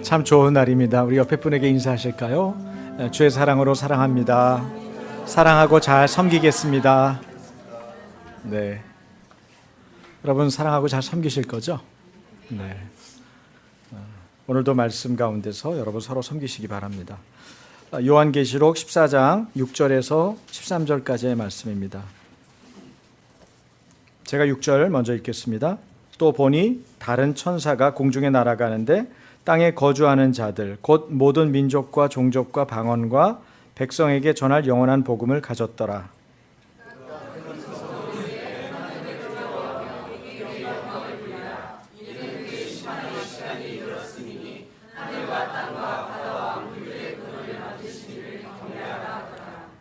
참 좋은 날입니다. 우리 옆에 분에게 인사하실까요? 주의 사랑으로 사랑합니다. 사랑하고 잘 섬기겠습니다. 네, 여러분 사랑하고 잘 섬기실 거죠? 네. 오늘도 말씀 가운데서 여러분 서로 섬기시기 바랍니다. 요한계시록 14장 6절에서 13절까지의 말씀입니다. 제가 6절 먼저 읽겠습니다. 또 보니 다른 천사가 공중에 날아가는데 땅에 거주하는 자들 곧 모든 민족과 종족과 방언과 백성에게 전할 영원한 복음을 가졌더라.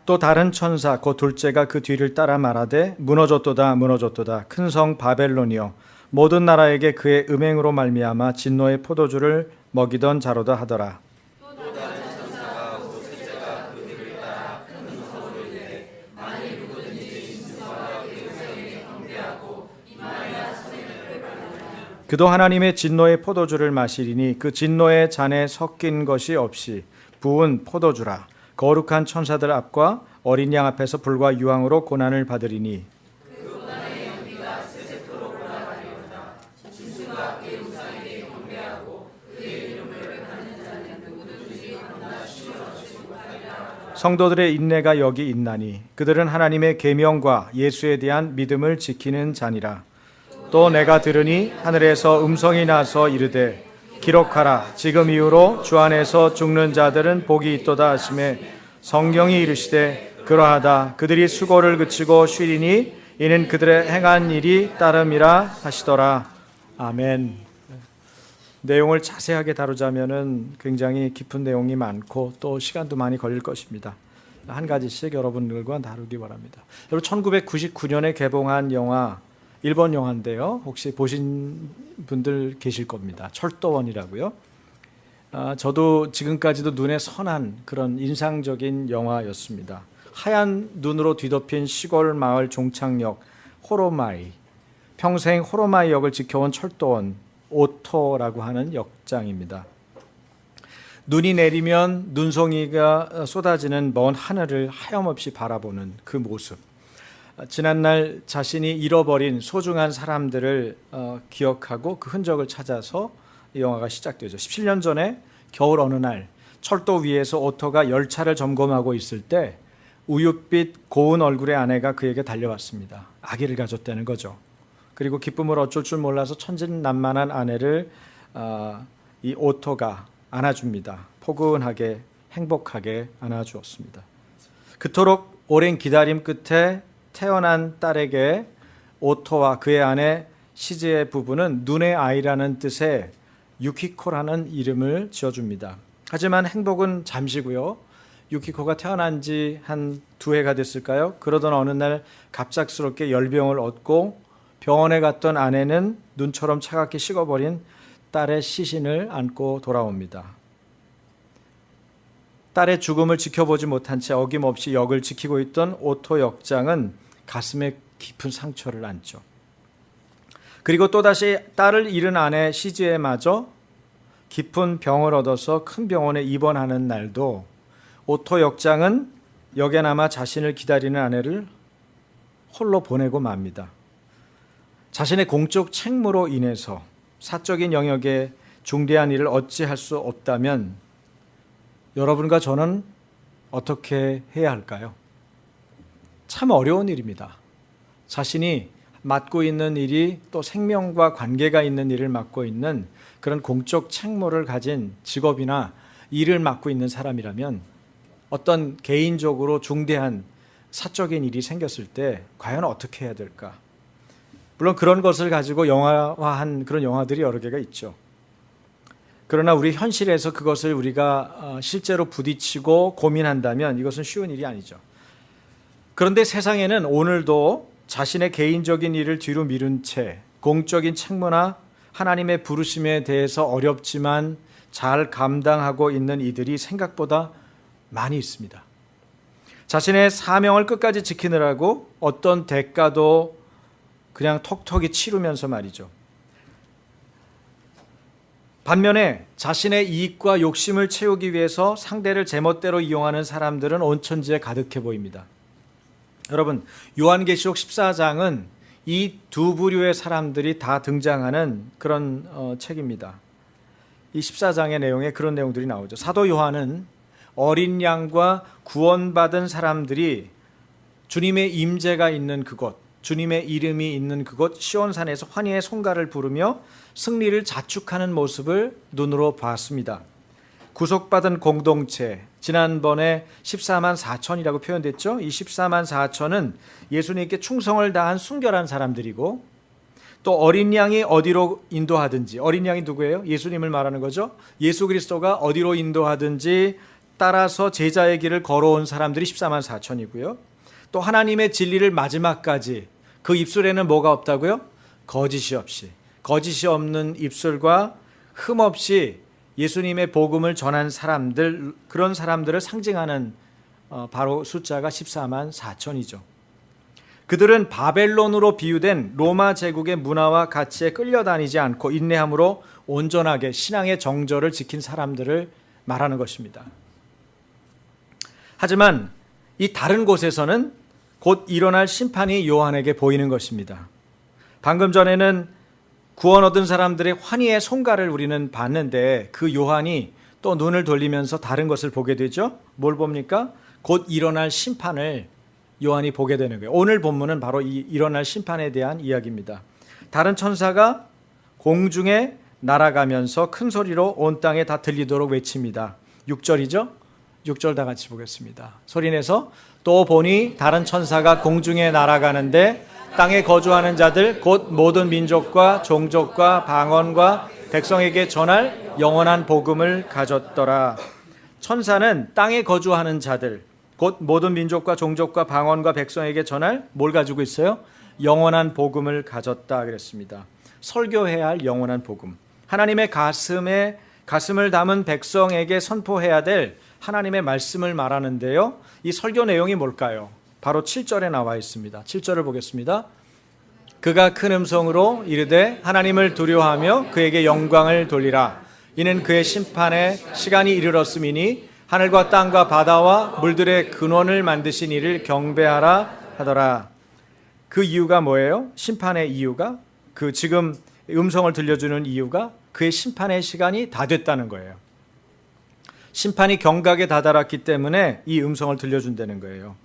또 다른 천사 곧 둘째가 그 뒤를 따라 말하되 무너졌도다 무너졌도다 큰 성 바벨론이여 모든 나라에게 그의 음행으로 말미암아 진노의 포도주를 먹이던 자로다 하더라. 그도 하나님의 진노의 포도주를 마시리니 그 진노의 잔에 섞인 것이 없이 부은 포도주라. 거룩한 천사들 앞과 어린 양 앞에서 불과 유황으로 고난을 받으리니 성도들의 인내가 여기 있나니 그들은 하나님의 계명과 예수에 대한 믿음을 지키는 자니라. 또 내가 들으니 하늘에서 음성이 나서 이르되 기록하라. 지금 이후로 주 안에서 죽는 자들은 복이 있도다 하시매 성경이 이르시되 그러하다. 그들이 수고를 그치고 쉬리니 이는 그들의 행한 일이 따름이라 하시더라. 아멘. 내용을 자세하게 다루자면은 굉장히 깊은 내용이 많고 또 시간도 많이 걸릴 것입니다. 한 가지씩 여러분들과 다루기 바랍니다. 여러분 1999년에 개봉한 영화 일본 영화인데요. 혹시 보신 분들 계실 겁니다. 철도원이라고요. 저도 지금까지도 눈에 선한 그런 인상적인 영화였습니다. 하얀 눈으로 뒤덮인 시골 마을 종착역 호로마이, 평생 호로마이 역을 지켜온 철도원 오토라고 하는 역장입니다. 눈이 내리면 눈송이가 쏟아지는 먼 하늘을 하염없이 바라보는 그 모습, 지난날 자신이 잃어버린 소중한 사람들을 기억하고 그 흔적을 찾아서 이 영화가 시작되죠. 17년 전에 겨울 어느 날 철도 위에서 오토가 열차를 점검하고 있을 때 우윳빛 고운 얼굴의 아내가 그에게 달려왔습니다. 아기를 가졌다는 거죠. 그리고 기쁨을 어쩔 줄 몰라서 천진난만한 아내를 이 오토가 안아줍니다. 포근하게 행복하게 안아주었습니다. 그토록 오랜 기다림 끝에 태어난 딸에게 오토와 그의 아내 시즈의 부부는 눈의 아이라는 뜻의 유키코라는 이름을 지어줍니다. 하지만 행복은 잠시고요. 유키코가 태어난 지 한 2해가 됐을까요? 그러던 어느 날 갑작스럽게 열병을 얻고 병원에 갔던 아내는 눈처럼 차갑게 식어버린 딸의 시신을 안고 돌아옵니다. 딸의 죽음을 지켜보지 못한 채 어김없이 역을 지키고 있던 오토 역장은 가슴에 깊은 상처를 안죠. 그리고 또다시 딸을 잃은 아내 시즈에마저 깊은 병을 얻어서 큰 병원에 입원하는 날도 오토 역장은 역에 남아 자신을 기다리는 아내를 홀로 보내고 맙니다. 자신의 공적 책무로 인해서 사적인 영역에 중대한 일을 어찌할 수 없다면 여러분과 저는 어떻게 해야 할까요? 참 어려운 일입니다. 자신이 맡고 있는 일이 또 생명과 관계가 있는 일을 맡고 있는 그런 공적 책무를 가진 직업이나 일을 맡고 있는 사람이라면 어떤 개인적으로 중대한 사적인 일이 생겼을 때 과연 어떻게 해야 될까? 물론 그런 것을 가지고 영화화한 그런 영화들이 여러 개가 있죠. 그러나 우리 현실에서 그것을 우리가 실제로 부딪히고 고민한다면 이것은 쉬운 일이 아니죠. 그런데 세상에는 오늘도 자신의 개인적인 일을 뒤로 미룬 채 공적인 책무나 하나님의 부르심에 대해서 어렵지만 잘 감당하고 있는 이들이 생각보다 많이 있습니다. 자신의 사명을 끝까지 지키느라고 어떤 대가도 그냥 톡톡히 치르면서 말이죠. 반면에 자신의 이익과 욕심을 채우기 위해서 상대를 제멋대로 이용하는 사람들은 온 천지에 가득해 보입니다. 여러분, 요한계시록 14장은 이 두 부류의 사람들이 다 등장하는 그런 책입니다. 이 14장의 내용에 그런 내용들이 나오죠. 사도 요한은 어린 양과 구원받은 사람들이 주님의 임재가 있는 그곳, 주님의 이름이 있는 그곳 시온산에서 환희의 송가를 부르며 승리를 자축하는 모습을 눈으로 봤습니다. 구속받은 공동체, 지난번에 14만 4천이라고 표현됐죠. 이 14만 4천은 예수님께 충성을 다한 순결한 사람들이고, 또 어린 양이 어디로 인도하든지, 어린 양이 누구예요? 예수님을 말하는 거죠. 예수 그리스도가 어디로 인도하든지 따라서 제자의 길을 걸어온 사람들이 14만 4천이고요. 또 하나님의 진리를 마지막까지, 그 입술에는 뭐가 없다고요? 거짓이 없는 입술과 흠 없이 예수님의 복음을 전한 사람들, 그런 사람들을 상징하는 바로 숫자가 14만 4천이죠. 그들은 바벨론으로 비유된 로마 제국의 문화와 가치에 끌려다니지 않고 인내함으로 온전하게 신앙의 정절을 지킨 사람들을 말하는 것입니다. 하지만 이 다른 곳에서는 곧 일어날 심판이 요한에게 보이는 것입니다. 방금 전에는 구원 얻은 사람들의 환희의 송가를 우리는 봤는데, 그 요한이 또 눈을 돌리면서 다른 것을 보게 되죠. 뭘 봅니까? 곧 일어날 심판을 요한이 보게 되는 거예요. 오늘 본문은 바로 이 일어날 심판에 대한 이야기입니다. 다른 천사가 공중에 날아가면서 큰 소리로 온 땅에 다 들리도록 외칩니다. 6절이죠? 6절 다 같이 보겠습니다. 소리내서 또 보니 다른 천사가 공중에 날아가는데 땅에 거주하는 자들 곧 모든 민족과 종족과 방언과 백성에게 전할 영원한 복음을 가졌더라. 천사는 땅에 거주하는 자들 곧 모든 민족과 종족과 방언과 백성에게 전할 뭘 가지고 있어요? 영원한 복음을 가졌다 그랬습니다. 설교해야 할 영원한 복음, 하나님의 가슴을 담은 백성에게 선포해야 될 하나님의 말씀을 말하는데요. 이 설교 내용이 뭘까요? 바로 7절에 나와 있습니다. 7절을 보겠습니다. 그가 큰 음성으로 이르되 하나님을 두려워하며 그에게 영광을 돌리라. 이는 그의 심판의 시간이 이르렀음이니 하늘과 땅과 바다와 물들의 근원을 만드신 이를 경배하라 하더라. 그 이유가 뭐예요? 심판의 이유가, 그 지금 음성을 들려주는 이유가 그의 심판의 시간이 다 됐다는 거예요. 심판이 경각에 다다랐기 때문에 이 음성을 들려준다는 거예요.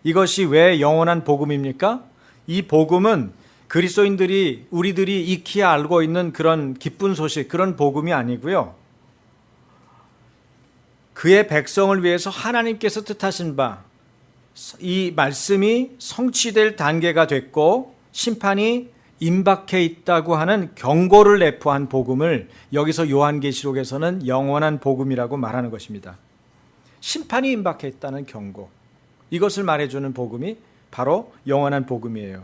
이것이 왜 영원한 복음입니까? 이 복음은 그리스도인들이, 우리들이 익히 알고 있는 그런 기쁜 소식, 그런 복음이 아니고요. 그의 백성을 위해서 하나님께서 뜻하신 바, 이 말씀이 성취될 단계가 됐고 심판이 임박해 있다고 하는 경고를 내포한 복음을 여기서 요한계시록에서는 영원한 복음이라고 말하는 것입니다. 심판이 임박해 있다는 경고, 이것을 말해주는 복음이 바로 영원한 복음이에요.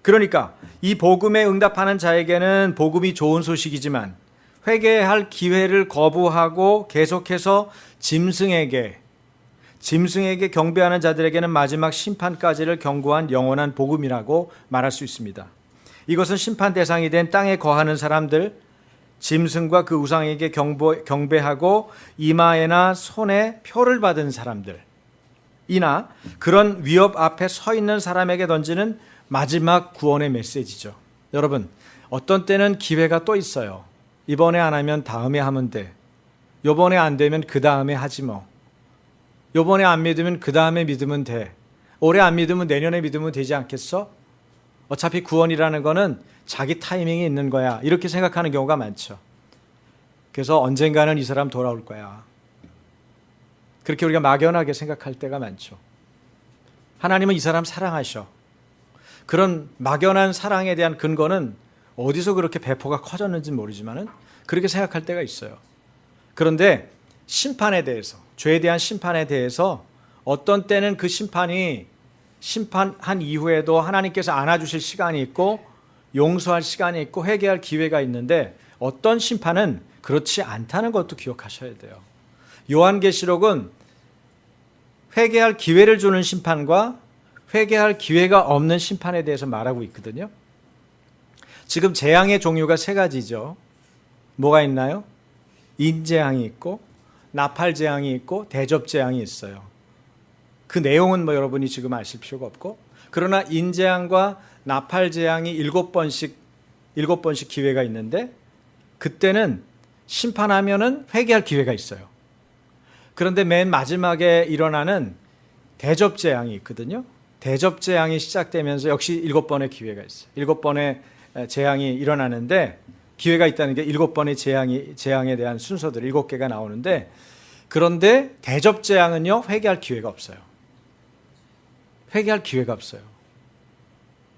그러니까 이 복음에 응답하는 자에게는 복음이 좋은 소식이지만, 회개할 기회를 거부하고 계속해서 짐승에게 경배하는 자들에게는 마지막 심판까지를 경고한 영원한 복음이라고 말할 수 있습니다. 이것은 심판 대상이 된 땅에 거하는 사람들, 짐승과 그 우상에게 경배하고 이마에나 손에 표를 받은 사람들, 이나 그런 위협 앞에 서 있는 사람에게 던지는 마지막 구원의 메시지죠. 여러분, 어떤 때는 기회가 또 있어요. 이번에 안 하면 다음에 하면 돼. 요번에 안 되면 그 다음에 하지 뭐. 요번에 안 믿으면 그 다음에 믿으면 돼. 올해 안 믿으면 내년에 믿으면 되지 않겠어? 어차피 구원이라는 거는 자기 타이밍이 있는 거야, 이렇게 생각하는 경우가 많죠. 그래서 언젠가는 이 사람 돌아올 거야, 그렇게 우리가 막연하게 생각할 때가 많죠. 하나님은 이 사람 사랑하셔. 그런 막연한 사랑에 대한 근거는 어디서 그렇게 배포가 커졌는지 모르지만은 그렇게 생각할 때가 있어요. 그런데 심판에 대해서, 죄에 대한 심판에 대해서 어떤 때는 그 심판한 이후에도 하나님께서 안아주실 시간이 있고 용서할 시간이 있고 회개할 기회가 있는데, 어떤 심판은 그렇지 않다는 것도 기억하셔야 돼요. 요한계시록은 회개할 기회를 주는 심판과 회개할 기회가 없는 심판에 대해서 말하고 있거든요. 지금 재앙의 종류가 세 가지죠. 뭐가 있나요? 인재앙이 있고 나팔재앙이 있고 대접재앙이 있어요. 그 내용은 뭐 여러분이 지금 아실 필요가 없고, 그러나 인재앙과 나팔재앙이 7번씩 기회가 있는데, 그때는 심판하면은 회개할 기회가 있어요. 그런데 맨 마지막에 일어나는 대접재앙이 있거든요. 대접재앙이 시작되면서 역시 7번의 기회가 있어요. 7번의 재앙이 일어나는데, 기회가 있다는 게 7번의 재앙에 대한 순서들 7개가 나오는데, 그런데 대접재앙은요, 회개할 기회가 없어요. 회개할 기회가 없어요.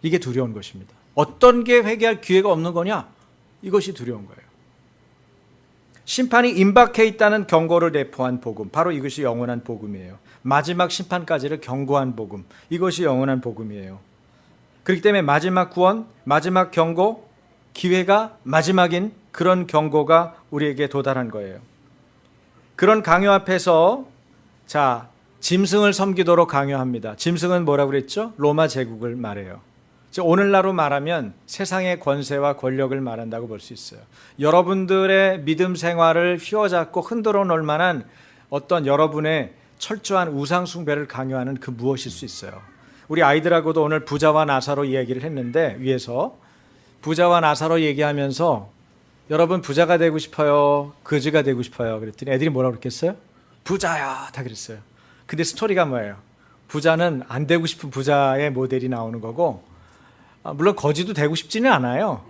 이게 두려운 것입니다. 어떤 게 회개할 기회가 없는 거냐? 이것이 두려운 거예요. 심판이 임박해 있다는 경고를 내포한 복음, 바로 이것이 영원한 복음이에요. 마지막 심판까지를 경고한 복음, 이것이 영원한 복음이에요. 그렇기 때문에 마지막 구원, 마지막 경고, 기회가 마지막인 그런 경고가 우리에게 도달한 거예요. 그런 강요 앞에서 짐승을 섬기도록 강요합니다. 짐승은 뭐라고 그랬죠? 로마 제국을 말해요. 오늘날로 말하면 세상의 권세와 권력을 말한다고 볼 수 있어요. 여러분들의 믿음 생활을 휘어잡고 흔들어 놓을 만한 어떤 여러분의 철저한 우상 숭배를 강요하는 그 무엇일 수 있어요. 우리 아이들하고도 오늘 부자와 나사로 이야기를 했는데, 위에서 부자와 나사로 얘기하면서 여러분 부자가 되고 싶어요? 거지가 되고 싶어요? 그랬더니 애들이 뭐라고 그랬겠어요? 부자야, 다 그랬어요. 근데 스토리가 뭐예요? 부자는 안 되고 싶은 부자의 모델이 나오는 거고, 물론 거지도 되고 싶지는 않아요.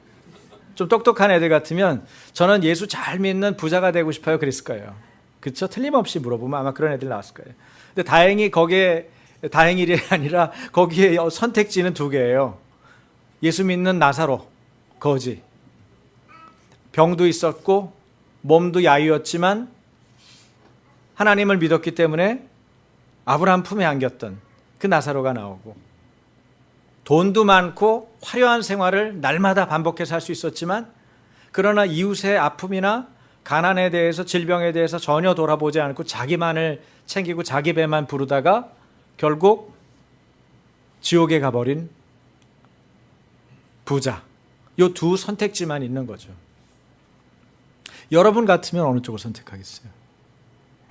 좀 똑똑한 애들 같으면 저는 예수 잘 믿는 부자가 되고 싶어요, 그랬을 거예요. 그렇죠? 틀림없이 물어보면 아마 그런 애들 나왔을 거예요. 근데 다행히 일이 아니라 거기에 선택지는 2개예요. 예수 믿는 나사로, 거지. 병도 있었고 몸도 야유였지만 하나님을 믿었기 때문에 아브라함 품에 안겼던 그 나사로가 나오고, 돈도 많고 화려한 생활을 날마다 반복해서 할 수 있었지만, 그러나 이웃의 아픔이나 가난에 대해서, 질병에 대해서 전혀 돌아보지 않고 자기만을 챙기고 자기 배만 부르다가 결국 지옥에 가버린 부자. 이 2 선택지만 있는 거죠. 여러분 같으면 어느 쪽을 선택하겠어요?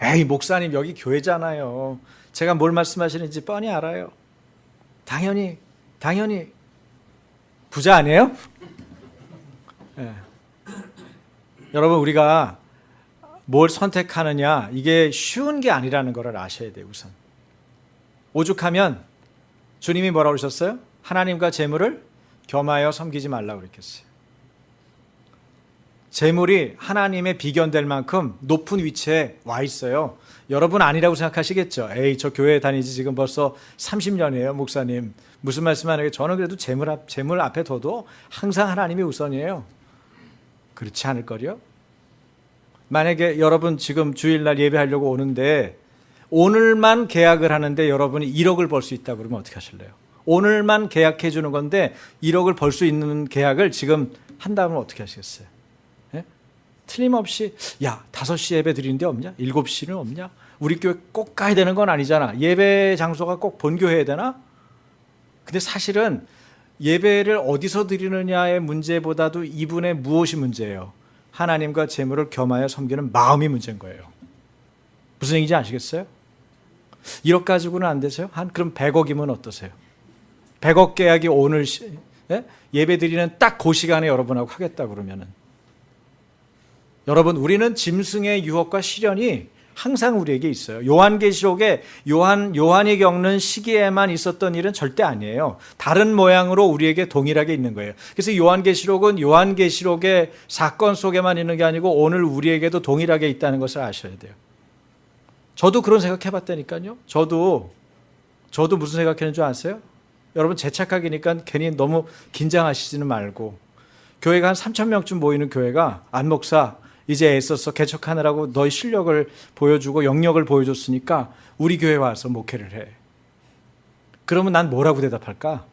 에이, 목사님 여기 교회잖아요. 제가 뭘 말씀하시는지 뻔히 알아요. 당연히 부자 아니에요? 네. 여러분, 우리가 뭘 선택하느냐, 이게 쉬운 게 아니라는 걸 아셔야 돼요. 우선 오죽하면 주님이 뭐라고 그러셨어요? 하나님과 재물을 겸하여 섬기지 말라고 그랬겠어요. 재물이 하나님의 비견될 만큼 높은 위치에 와 있어요. 여러분 아니라고 생각하시겠죠. 에이, 저 교회 다니지 지금 벌써 30년이에요 목사님, 무슨 말씀하는 게. 저는 그래도 재물 앞에 둬도 항상 하나님이 우선이에요. 그렇지 않을 거요? 만약에 여러분 지금 주일날 예배하려고 오는데 오늘만 계약을 하는데 여러분이 1억을 벌 수 있다고 그러면 어떻게 하실래요? 오늘만 계약해 주는 건데 1억을 벌 수 있는 계약을 지금 한다면 어떻게 하시겠어요? 예? 틀림없이 5시 예배 드리는데 없냐? 7시는 없냐? 우리 교회 꼭 가야 되는 건 아니잖아. 예배 장소가 꼭 본교회야 되나? 근데 사실은 예배를 어디서 드리느냐의 문제보다도 이분의 무엇이 문제예요? 하나님과 재물을 겸하여 섬기는 마음이 문제인 거예요. 무슨 얘기인지 아시겠어요? 1억 가지고는 안 되세요? 그럼 100억이면 어떠세요? 100억 계약이 오늘 예배 드리는 딱 그 시간에 여러분하고 하겠다 그러면은, 여러분, 우리는 짐승의 유혹과 시련이 항상 우리에게 있어요. 요한계시록에 요한이 겪는 시기에만 있었던 일은 절대 아니에요. 다른 모양으로 우리에게 동일하게 있는 거예요. 그래서 요한계시록은 요한계시록의 사건 속에만 있는 게 아니고 오늘 우리에게도 동일하게 있다는 것을 아셔야 돼요. 저도 그런 생각 해봤다니까요. 저도 무슨 생각하는 줄 아세요? 여러분, 제 착각이니까 괜히 너무 긴장하시지는 말고, 교회가 한 3,000명쯤 모이는 교회가 안 목사 이제 애써서 개척하느라고 너희 실력을 보여주고 영역을 보여줬으니까 우리 교회 와서 목회를 해. 그러면 난 뭐라고 대답할까?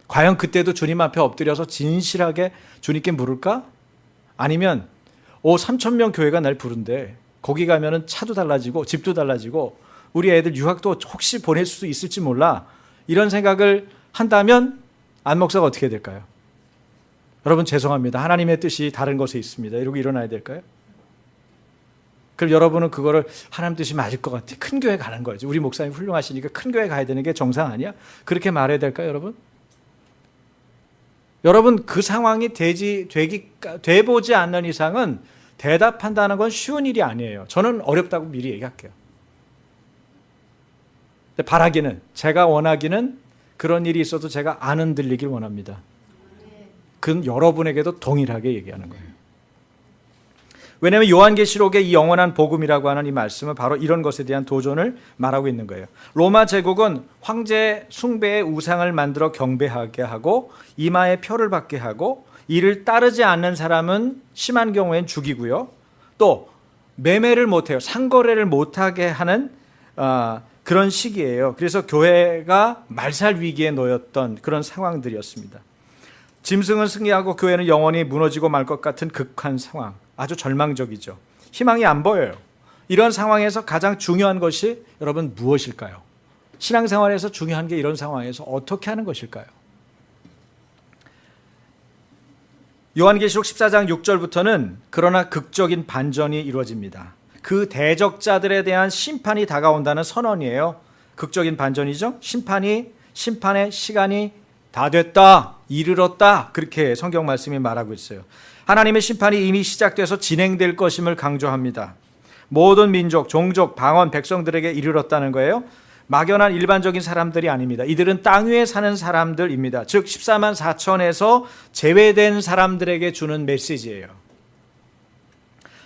과연 그때도 주님 앞에 엎드려서 진실하게 주님께 물을까? 아니면 3,000명 교회가 날 부른데 거기 가면은 차도 달라지고 집도 달라지고 우리 애들 유학도 혹시 보낼 수 있을지 몰라, 이런 생각을 한다면 안 목사가 어떻게 될까요? 여러분, 죄송합니다. 하나님의 뜻이 다른 것에 있습니다. 이러고 일어나야 될까요? 그럼 여러분은 그거를 하나님 뜻이 맞을 것 같아. 큰 교회 가는 거죠. 우리 목사님 훌륭하시니까 큰 교회 가야 되는 게 정상 아니야? 그렇게 말해야 될까요, 여러분? 여러분 그 상황이 돼보지 않는 이상은 대답한다는 건 쉬운 일이 아니에요. 저는 어렵다고 미리 얘기할게요. 근데 바라기는, 제가 원하기는 그런 일이 있어도 제가 안 흔들리길 원합니다. 그건 여러분에게도 동일하게 얘기하는 거예요. 왜냐하면 요한계시록의 이 영원한 복음이라고 하는 이 말씀은 바로 이런 것에 대한 도전을 말하고 있는 거예요. 로마 제국은 황제 숭배의 우상을 만들어 경배하게 하고 이마에 표를 받게 하고 이를 따르지 않는 사람은 심한 경우엔 죽이고요. 또 매매를 못해요. 상거래를 못하게 하는 그런 시기예요. 그래서 교회가 말살 위기에 놓였던 그런 상황들이었습니다. 짐승은 승리하고 교회는 영원히 무너지고 말 것 같은 극한 상황. 아주 절망적이죠. 희망이 안 보여요. 이런 상황에서 가장 중요한 것이 여러분 무엇일까요? 신앙생활에서 중요한 게 이런 상황에서 어떻게 하는 것일까요? 요한계시록 14장 6절부터는 그러나 극적인 반전이 이루어집니다. 그 대적자들에 대한 심판이 다가온다는 선언이에요. 극적인 반전이죠. 심판의 시간이 다 됐다, 이르렀다, 그렇게 성경 말씀이 말하고 있어요. 하나님의 심판이 이미 시작돼서 진행될 것임을 강조합니다. 모든 민족, 종족, 방언, 백성들에게 이르렀다는 거예요. 막연한 일반적인 사람들이 아닙니다. 이들은 땅 위에 사는 사람들입니다. 즉 14만 4천에서 제외된 사람들에게 주는 메시지예요.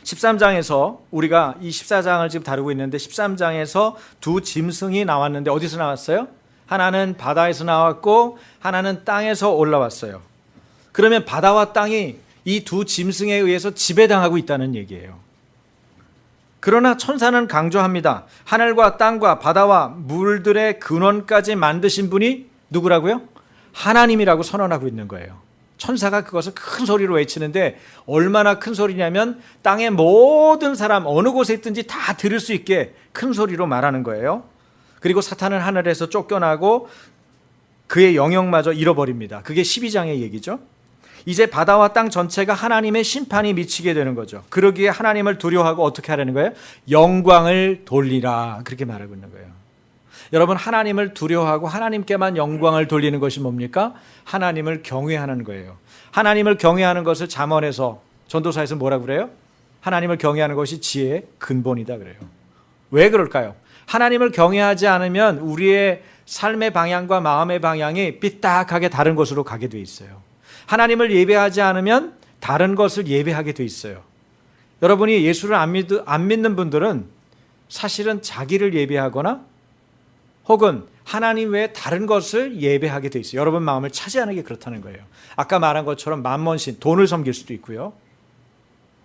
13장에서 우리가 이 14장을 지금 다루고 있는데 13장에서 두 짐승이 나왔는데 어디서 나왔어요? 하나는 바다에서 나왔고 하나는 땅에서 올라왔어요. 그러면 바다와 땅이 이 두 짐승에 의해서 지배당하고 있다는 얘기예요. 그러나 천사는 강조합니다. 하늘과 땅과 바다와 물들의 근원까지 만드신 분이 누구라고요? 하나님이라고 선언하고 있는 거예요. 천사가 그것을 큰 소리로 외치는데 얼마나 큰 소리냐면 땅의 모든 사람 어느 곳에 있든지 다 들을 수 있게 큰 소리로 말하는 거예요. 그리고 사탄은 하늘에서 쫓겨나고 그의 영역마저 잃어버립니다. 그게 12장의 얘기죠. 이제 바다와 땅 전체가 하나님의 심판이 미치게 되는 거죠. 그러기에 하나님을 두려워하고 어떻게 하라는 거예요? 영광을 돌리라, 그렇게 말하고 있는 거예요. 여러분, 하나님을 두려워하고 하나님께만 영광을 돌리는 것이 뭡니까? 하나님을 경외하는 거예요. 하나님을 경외하는 것을 잠언에서, 전도사에서 뭐라고 그래요? 하나님을 경외하는 것이 지혜의 근본이다 그래요. 왜 그럴까요? 하나님을 경외하지 않으면 우리의 삶의 방향과 마음의 방향이 삐딱하게 다른 곳으로 가게 돼 있어요. 하나님을 예배하지 않으면 다른 것을 예배하게 돼 있어요. 여러분이 예수를 안 믿는 분들은 사실은 자기를 예배하거나 혹은 하나님 외에 다른 것을 예배하게 돼 있어요. 여러분 마음을 차지하는 게 그렇다는 거예요. 아까 말한 것처럼 만몬신, 돈을 섬길 수도 있고요.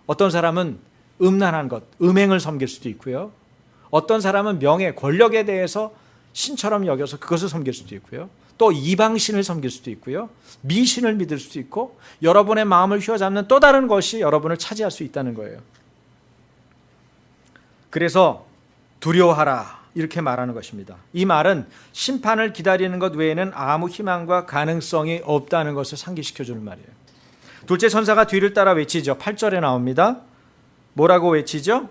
어떤 사람은 음란한 것, 음행을 섬길 수도 있고요. 어떤 사람은 명예, 권력에 대해서 신처럼 여겨서 그것을 섬길 수도 있고요. 또 이방신을 섬길 수도 있고요. 미신을 믿을 수도 있고 여러분의 마음을 휘어잡는 또 다른 것이 여러분을 차지할 수 있다는 거예요. 그래서 두려워하라, 이렇게 말하는 것입니다. 이 말은 심판을 기다리는 것 외에는 아무 희망과 가능성이 없다는 것을 상기시켜주는 말이에요. 둘째 천사가 뒤를 따라 외치죠. 8절에 나옵니다. 뭐라고 외치죠?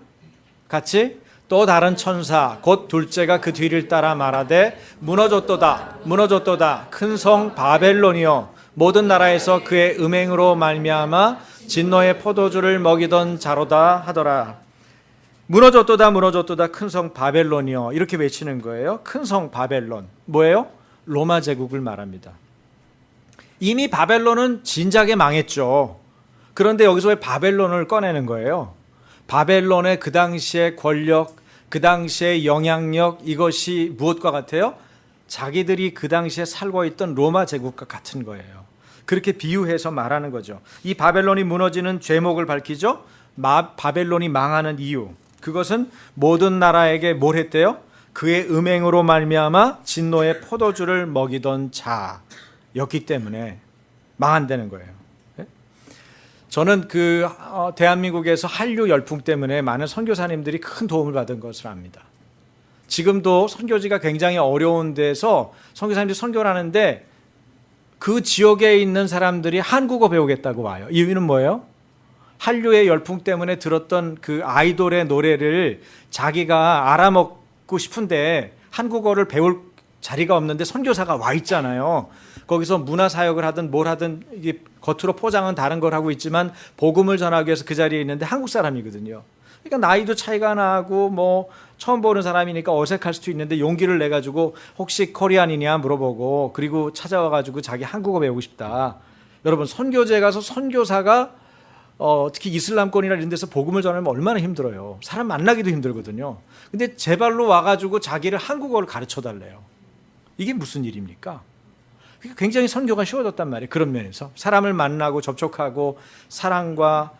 같이, 또 다른 천사 곧 둘째가 그 뒤를 따라 말하되 무너졌도다 무너졌도다 큰 성 바벨론이여 모든 나라에서 그의 음행으로 말미암아 진노의 포도주를 먹이던 자로다 하더라. 무너졌도다 무너졌도다 큰 성 바벨론이여, 이렇게 외치는 거예요. 큰 성 바벨론 뭐예요? 로마 제국을 말합니다. 이미 바벨론은 진작에 망했죠. 그런데 여기서 왜 바벨론을 꺼내는 거예요? 바벨론의 그 당시의 권력, 그 당시의 영향력, 이것이 무엇과 같아요? 자기들이 그 당시에 살고 있던 로마 제국과 같은 거예요. 그렇게 비유해서 말하는 거죠. 이 바벨론이 무너지는 죄목을 밝히죠. 바벨론이 망하는 이유, 그것은 모든 나라에게 뭘 했대요? 그의 음행으로 말미암아 진노의 포도주를 먹이던 자였기 때문에 망한다는 거예요. 저는 대한민국에서 한류 열풍 때문에 많은 선교사님들이 큰 도움을 받은 것을 압니다. 지금도 선교지가 굉장히 어려운 데서 선교사님들이 선교를 하는데 그 지역에 있는 사람들이 한국어 배우겠다고 와요. 이유는 뭐예요? 한류의 열풍 때문에 들었던 그 아이돌의 노래를 자기가 알아먹고 싶은데 한국어를 배울 자리가 없는데 선교사가 와 있잖아요. 거기서 문화사역을 하든 뭘 하든 이게 겉으로 포장은 다른 걸 하고 있지만 복음을 전하기 위해서 그 자리에 있는데 한국 사람이거든요. 그러니까 나이도 차이가 나고 뭐 처음 보는 사람이니까 어색할 수도 있는데 용기를 내가지고 혹시 코리안이냐 물어보고 그리고 찾아와가지고 자기 한국어 배우고 싶다. 여러분 선교지에 가서 선교사가 특히 이슬람권이나 이런 데서 복음을 전하면 얼마나 힘들어요. 사람 만나기도 힘들거든요. 근데 제 발로 와가지고 자기를 한국어를 가르쳐 달래요. 이게 무슨 일입니까? 굉장히 선교가 쉬워졌단 말이에요. 그런 면에서 사람을 만나고 접촉하고 사랑과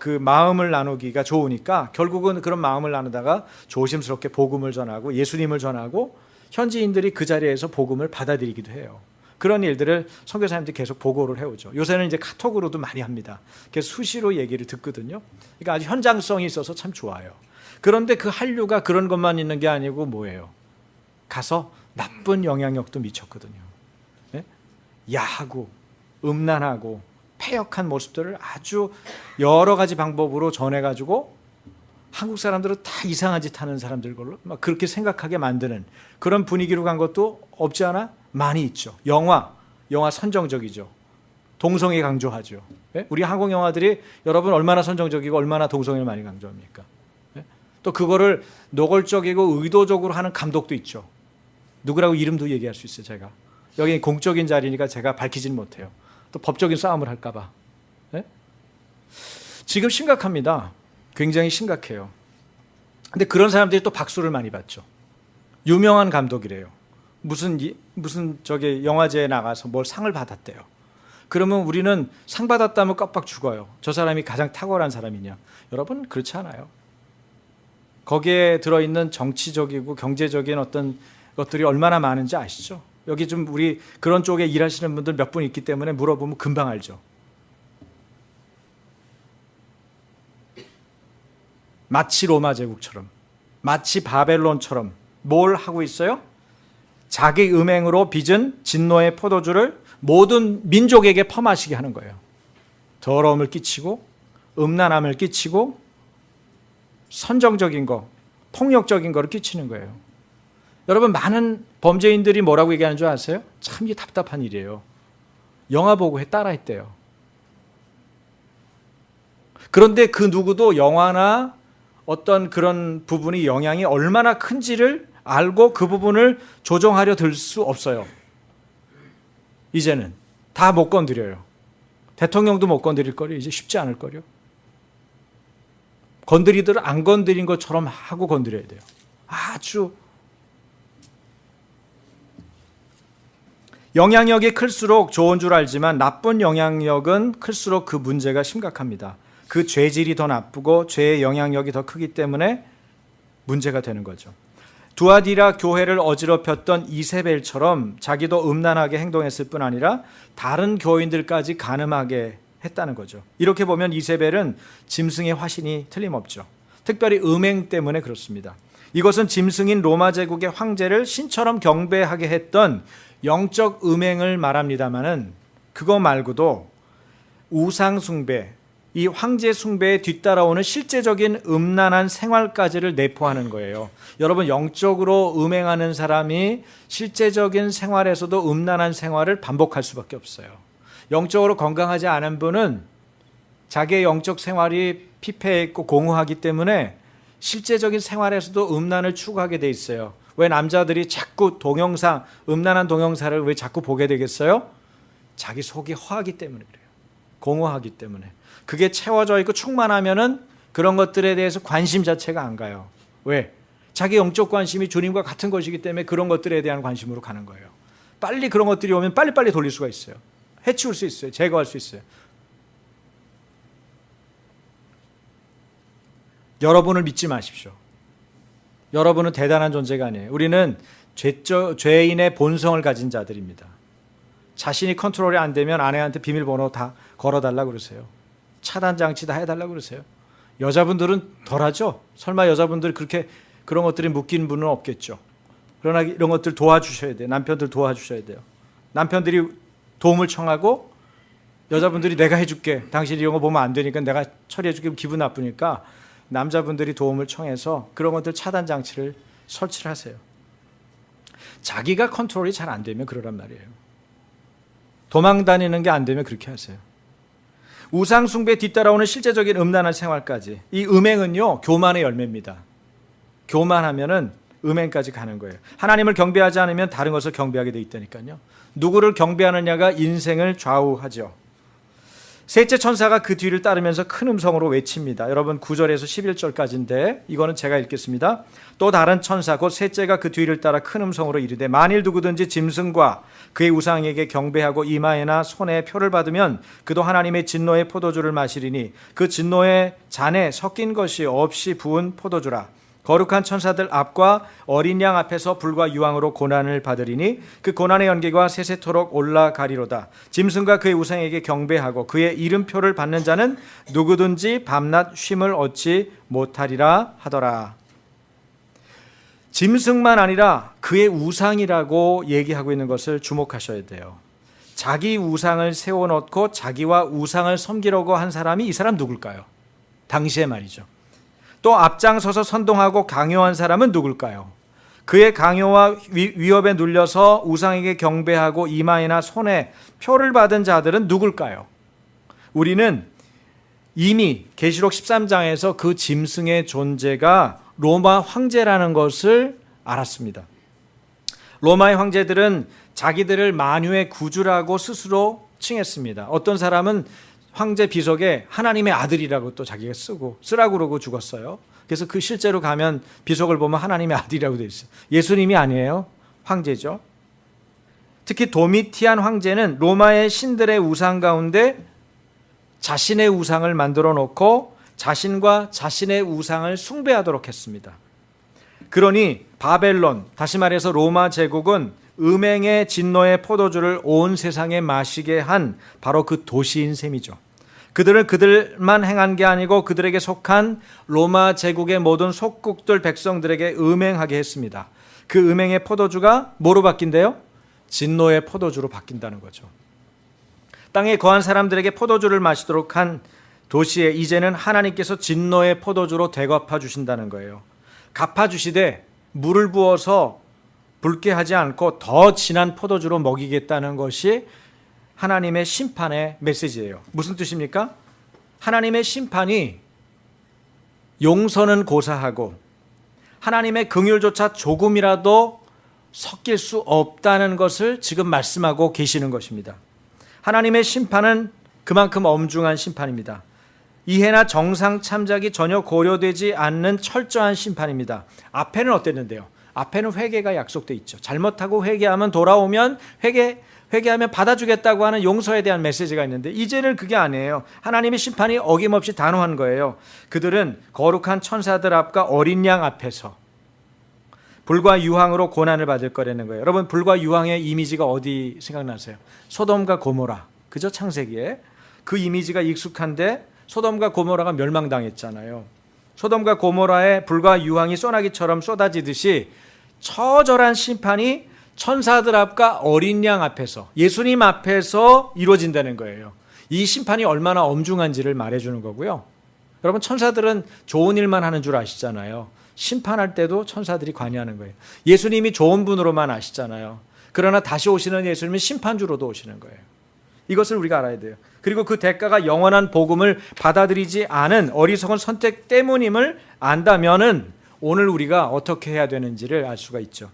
그 마음을 나누기가 좋으니까 결국은 그런 마음을 나누다가 조심스럽게 복음을 전하고 예수님을 전하고 현지인들이 그 자리에서 복음을 받아들이기도 해요. 그런 일들을 선교사님들이 계속 보고를 해오죠. 요새는 이제 카톡으로도 많이 합니다. 그래서 수시로 얘기를 듣거든요. 그러니까 아주 현장성이 있어서 참 좋아요. 그런데 그 한류가 그런 것만 있는 게 아니고 뭐예요? 가서 나쁜 영향력도 미쳤거든요. 네? 야하고 음란하고 패역한 모습들을 아주 여러 가지 방법으로 전해가지고 한국 사람들은 다 이상한 짓 하는 사람들 걸로 막 그렇게 생각하게 만드는 그런 분위기로 간 것도 없지 않아 많이 있죠. 영화 선정적이죠. 동성애 강조하죠. 네? 우리 한국 영화들이 여러분 얼마나 선정적이고 얼마나 동성애를 많이 강조합니까? 네? 또 그거를 노골적이고 의도적으로 하는 감독도 있죠. 누구라고 이름도 얘기할 수 있어요. 제가 여기 공적인 자리니까 제가 밝히지는 못해요. 또 법적인 싸움을 할까 봐. 네? 지금 심각합니다. 굉장히 심각해요. 근데 그런 사람들이 또 박수를 많이 받죠. 유명한 감독이래요. 무슨 저기 영화제에 나가서 뭘 상을 받았대요. 그러면 우리는 상 받았다면 깜빡 죽어요. 저 사람이 가장 탁월한 사람이냐. 여러분 그렇지 않아요. 거기에 들어있는 정치적이고 경제적인 어떤 것들이 얼마나 많은지 아시죠? 여기 좀 우리 그런 쪽에 일하시는 분들 몇 분 있기 때문에 물어보면 금방 알죠. 마치 로마 제국처럼, 마치 바벨론처럼 뭘 하고 있어요? 자기 음행으로 빚은 진노의 포도주를 모든 민족에게 퍼마시게 하는 거예요. 더러움을 끼치고 음란함을 끼치고 선정적인 거, 폭력적인 거를 끼치는 거예요. 여러분 많은 범죄인들이 뭐라고 얘기하는 줄 아세요? 참 이게 답답한 일이에요. 영화 보고 따라했대요. 그런데 그 누구도 영화나 어떤 그런 부분이 영향이 얼마나 큰지를 알고 그 부분을 조정하려 들 수 없어요. 이제는 다 못 건드려요. 대통령도 못 건드릴 거려. 이제 쉽지 않을 거려. 건드리더라도 안 건드린 것처럼 하고 건드려야 돼요. 아주 영향력이 클수록 좋은 줄 알지만 나쁜 영향력은 클수록 그 문제가 심각합니다. 그 죄질이 더 나쁘고 죄의 영향력이 더 크기 때문에 문제가 되는 거죠. 두아디라 교회를 어지럽혔던 이세벨처럼 자기도 음란하게 행동했을 뿐 아니라 다른 교인들까지 간음하게 했다는 거죠. 이렇게 보면 이세벨은 짐승의 화신이 틀림없죠. 특별히 음행 때문에 그렇습니다. 이것은 짐승인 로마 제국의 황제를 신처럼 경배하게 했던 영적 음행을 말합니다마는 그거 말고도 우상 숭배, 이 황제 숭배에 뒤따라오는 실제적인 음란한 생활까지를 내포하는 거예요. 여러분 영적으로 음행하는 사람이 실제적인 생활에서도 음란한 생활을 반복할 수밖에 없어요. 영적으로 건강하지 않은 분은 자기의 영적 생활이 피폐해 있고 공허하기 때문에 실제적인 생활에서도 음란을 추구하게 돼 있어요. 왜 남자들이 자꾸 동영상, 음란한 동영상을 왜 자꾸 보게 되겠어요? 자기 속이 허하기 때문에 그래요. 공허하기 때문에. 그게 채워져 있고 충만하면은 그런 것들에 대해서 관심 자체가 안 가요. 왜? 자기 영적 관심이 주님과 같은 것이기 때문에 그런 것들에 대한 관심으로 가는 거예요. 빨리 그런 것들이 오면 빨리빨리 돌릴 수가 있어요. 해치울 수 있어요. 제거할 수 있어요. 여러분을 믿지 마십시오. 여러분은 대단한 존재가 아니에요. 우리는 죄인의 본성을 가진 자들입니다. 자신이 컨트롤이 안 되면 아내한테 비밀번호 다 걸어달라고 그러세요. 차단장치 다 해달라고 그러세요. 여자분들은 덜하죠. 설마 여자분들 그렇게 그런 것들이 묶인 분은 없겠죠. 그러나 이런 것들 도와주셔야 돼요. 남편들 도와주셔야 돼요. 남편들이 도움을 청하고 여자분들이 내가 해줄게, 당신 이런 거 보면 안 되니까 내가 처리해줄게, 기분 나쁘니까 남자분들이 도움을 청해서 그런 것들 차단 장치를 설치를 하세요. 자기가 컨트롤이 잘 안 되면 그러란 말이에요. 도망 다니는 게 안 되면 그렇게 하세요. 우상 숭배에 뒤따라오는 실제적인 음란한 생활까지, 이 음행은요 교만의 열매입니다. 교만하면은 음행까지 가는 거예요. 하나님을 경배하지 않으면 다른 것을 경배하게 돼 있다니까요. 누구를 경배하느냐가 인생을 좌우하죠. 셋째 천사가 그 뒤를 따르면서 큰 음성으로 외칩니다. 여러분 9절에서 11절까지인데 이거는 제가 읽겠습니다. 또 다른 천사 곧 셋째가 그 뒤를 따라 큰 음성으로 이르되 만일 누구든지 짐승과 그의 우상에게 경배하고 이마에나 손에 표를 받으면 그도 하나님의 진노의 포도주를 마시리니 그 진노의 잔에 섞인 것이 없이 부은 포도주라. 거룩한 천사들 앞과 어린 양 앞에서 불과 유황으로 고난을 받으리니 그 고난의 연기가 세세토록 올라가리로다. 짐승과 그의 우상에게 경배하고 그의 이름표를 받는 자는 누구든지 밤낮 쉼을 얻지 못하리라 하더라. 짐승만 아니라 그의 우상이라고 얘기하고 있는 것을 주목하셔야 돼요. 자기 우상을 세워놓고 자기와 우상을 섬기려고 한 사람이 이 사람 누굴까요? 당시에 말이죠. 또 앞장서서 선동하고 강요한 사람은 누굴까요? 그의 강요와 위협에 눌려서 우상에게 경배하고 이마에나 손에 표를 받은 자들은 누굴까요? 우리는 이미 계시록 13장에서 그 짐승의 존재가 로마 황제라는 것을 알았습니다. 로마의 황제들은 자기들을 만유의 구주라고 스스로 칭했습니다. 어떤 사람은 황제 비석에 하나님의 아들이라고 또 자기가 쓰라고 그러고 죽었어요. 그래서 그 실제로 가면 비석을 보면 하나님의 아들이라고 되어 있어요. 예수님이 아니에요. 황제죠. 특히 도미티안 황제는 로마의 신들의 우상 가운데 자신의 우상을 만들어 놓고 자신과 자신의 우상을 숭배하도록 했습니다. 그러니 바벨론, 다시 말해서 로마 제국은 음행의 진노의 포도주를 온 세상에 마시게 한 바로 그 도시인 셈이죠. 그들은 그들만 행한 게 아니고 그들에게 속한 로마 제국의 모든 속국들 백성들에게 음행하게 했습니다. 그 음행의 포도주가 뭐로 바뀐대요? 진노의 포도주로 바뀐다는 거죠. 땅에 거한 사람들에게 포도주를 마시도록 한 도시에 이제는 하나님께서 진노의 포도주로 되갚아 주신다는 거예요. 갚아주시되 물을 부어서 붉게 하지 않고 더 진한 포도주로 먹이겠다는 것이 하나님의 심판의 메시지예요. 무슨 뜻입니까? 하나님의 심판이 용서는 고사하고 하나님의 긍휼조차 조금이라도 섞일 수 없다는 것을 지금 말씀하고 계시는 것입니다. 하나님의 심판은 그만큼 엄중한 심판입니다. 이해나 정상 참작이 전혀 고려되지 않는 철저한 심판입니다. 앞에는 어땠는데요? 앞에는 회개가 약속돼 있죠. 잘못하고 회개하면 돌아오면 회개하면 받아주겠다고 하는 용서에 대한 메시지가 있는데 이제는 그게 아니에요. 하나님의 심판이 어김없이 단호한 거예요. 그들은 거룩한 천사들 앞과 어린 양 앞에서 불과 유황으로 고난을 받을 거라는 거예요. 여러분 불과 유황의 이미지가 어디 생각나세요? 소돔과 고모라. 그죠? 창세기에. 그 이미지가 익숙한데 소돔과 고모라가 멸망당했잖아요. 소돔과 고모라에 불과 유황이 소나기처럼 쏟아지듯이 처절한 심판이 천사들 앞과 어린 양 앞에서 예수님 앞에서 이루어진다는 거예요. 이 심판이 얼마나 엄중한지를 말해주는 거고요. 여러분 천사들은 좋은 일만 하는 줄 아시잖아요. 심판할 때도 천사들이 관여하는 거예요. 예수님이 좋은 분으로만 아시잖아요. 그러나 다시 오시는 예수님은 심판주로도 오시는 거예요. 이것을 우리가 알아야 돼요. 그리고 그 대가가 영원한 복음을 받아들이지 않은 어리석은 선택 때문임을 안다면은 오늘 우리가 어떻게 해야 되는지를 알 수가 있죠.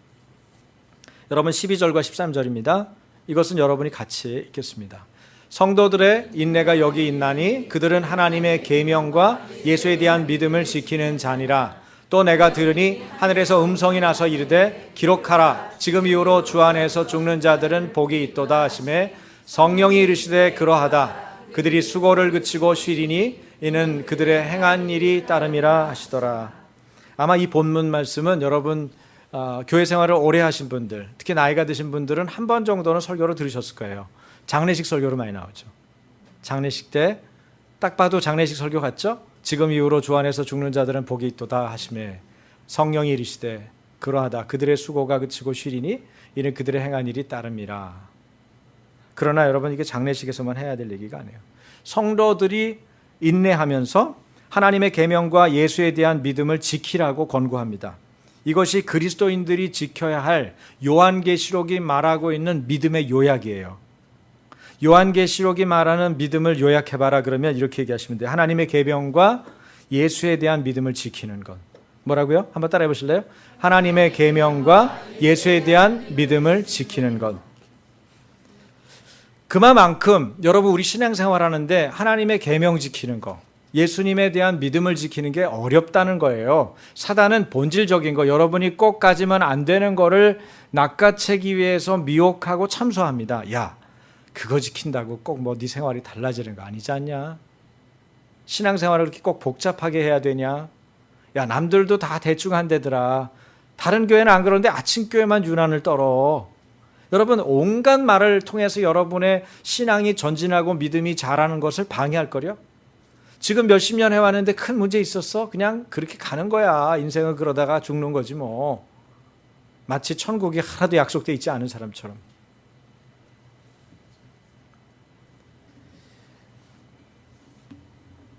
여러분 12절과 13절입니다. 이것은 여러분이 같이 읽겠습니다. 성도들의 인내가 여기 있나니 그들은 하나님의 계명과 예수에 대한 믿음을 지키는 자니라. 또 내가 들으니 하늘에서 음성이 나서 이르되 기록하라. 지금 이후로 주 안에서 죽는 자들은 복이 있도다 하시매 성령이 이르시되 그러하다. 그들이 수고를 그치고 쉬리니 이는 그들의 행한 일이 따름이라 하시더라. 아마 이 본문 말씀은 여러분 교회 생활을 오래 하신 분들, 특히 나이가 드신 분들은 한 번 정도는 설교를 들으셨을 거예요. 장례식 설교로 많이 나오죠. 장례식 때 딱 봐도 장례식 설교 같죠? 지금 이후로 주 안에서 죽는 자들은 복이 있도다 하시매 성령이 이르시되 그러하다. 그들의 수고가 그치고 쉬리니 이는 그들의 행한 일이 따름이라. 그러나 여러분, 이게 장례식에서만 해야 될 얘기가 아니에요. 성도들이 인내하면서 하나님의 계명과 예수에 대한 믿음을 지키라고 권고합니다. 이것이 그리스도인들이 지켜야 할 요한계시록이 말하고 있는 믿음의 요약이에요. 요한계시록이 말하는 믿음을 요약해봐라 그러면 이렇게 얘기하시면 돼요. 하나님의 계명과 예수에 대한 믿음을 지키는 것. 뭐라고요? 한번 따라해 보실래요? 하나님의 계명과 예수에 대한 믿음을 지키는 것. 그만큼 여러분, 우리 신앙생활 하는데 하나님의 계명 지키는 거, 예수님에 대한 믿음을 지키는 게 어렵다는 거예요. 사단은 본질적인 거, 여러분이 꼭 가지면 안 되는 거를 낚아채기 위해서 미혹하고 참소합니다. 야, 그거 지킨다고 꼭 뭐 네 생활이 달라지는 거 아니지 않냐? 신앙생활을 그렇게 꼭 복잡하게 해야 되냐? 야, 남들도 다 대충 한대더라. 다른 교회는 안 그러는데 아침 교회만 유난을 떨어. 여러분, 온갖 말을 통해서 여러분의 신앙이 전진하고 믿음이 자라는 것을 방해할 거려? 지금 몇십 년 해왔는데 큰 문제 있었어? 그냥 그렇게 가는 거야. 인생은 그러다가 죽는 거지 뭐. 마치 천국이 하나도 약속돼 있지 않은 사람처럼.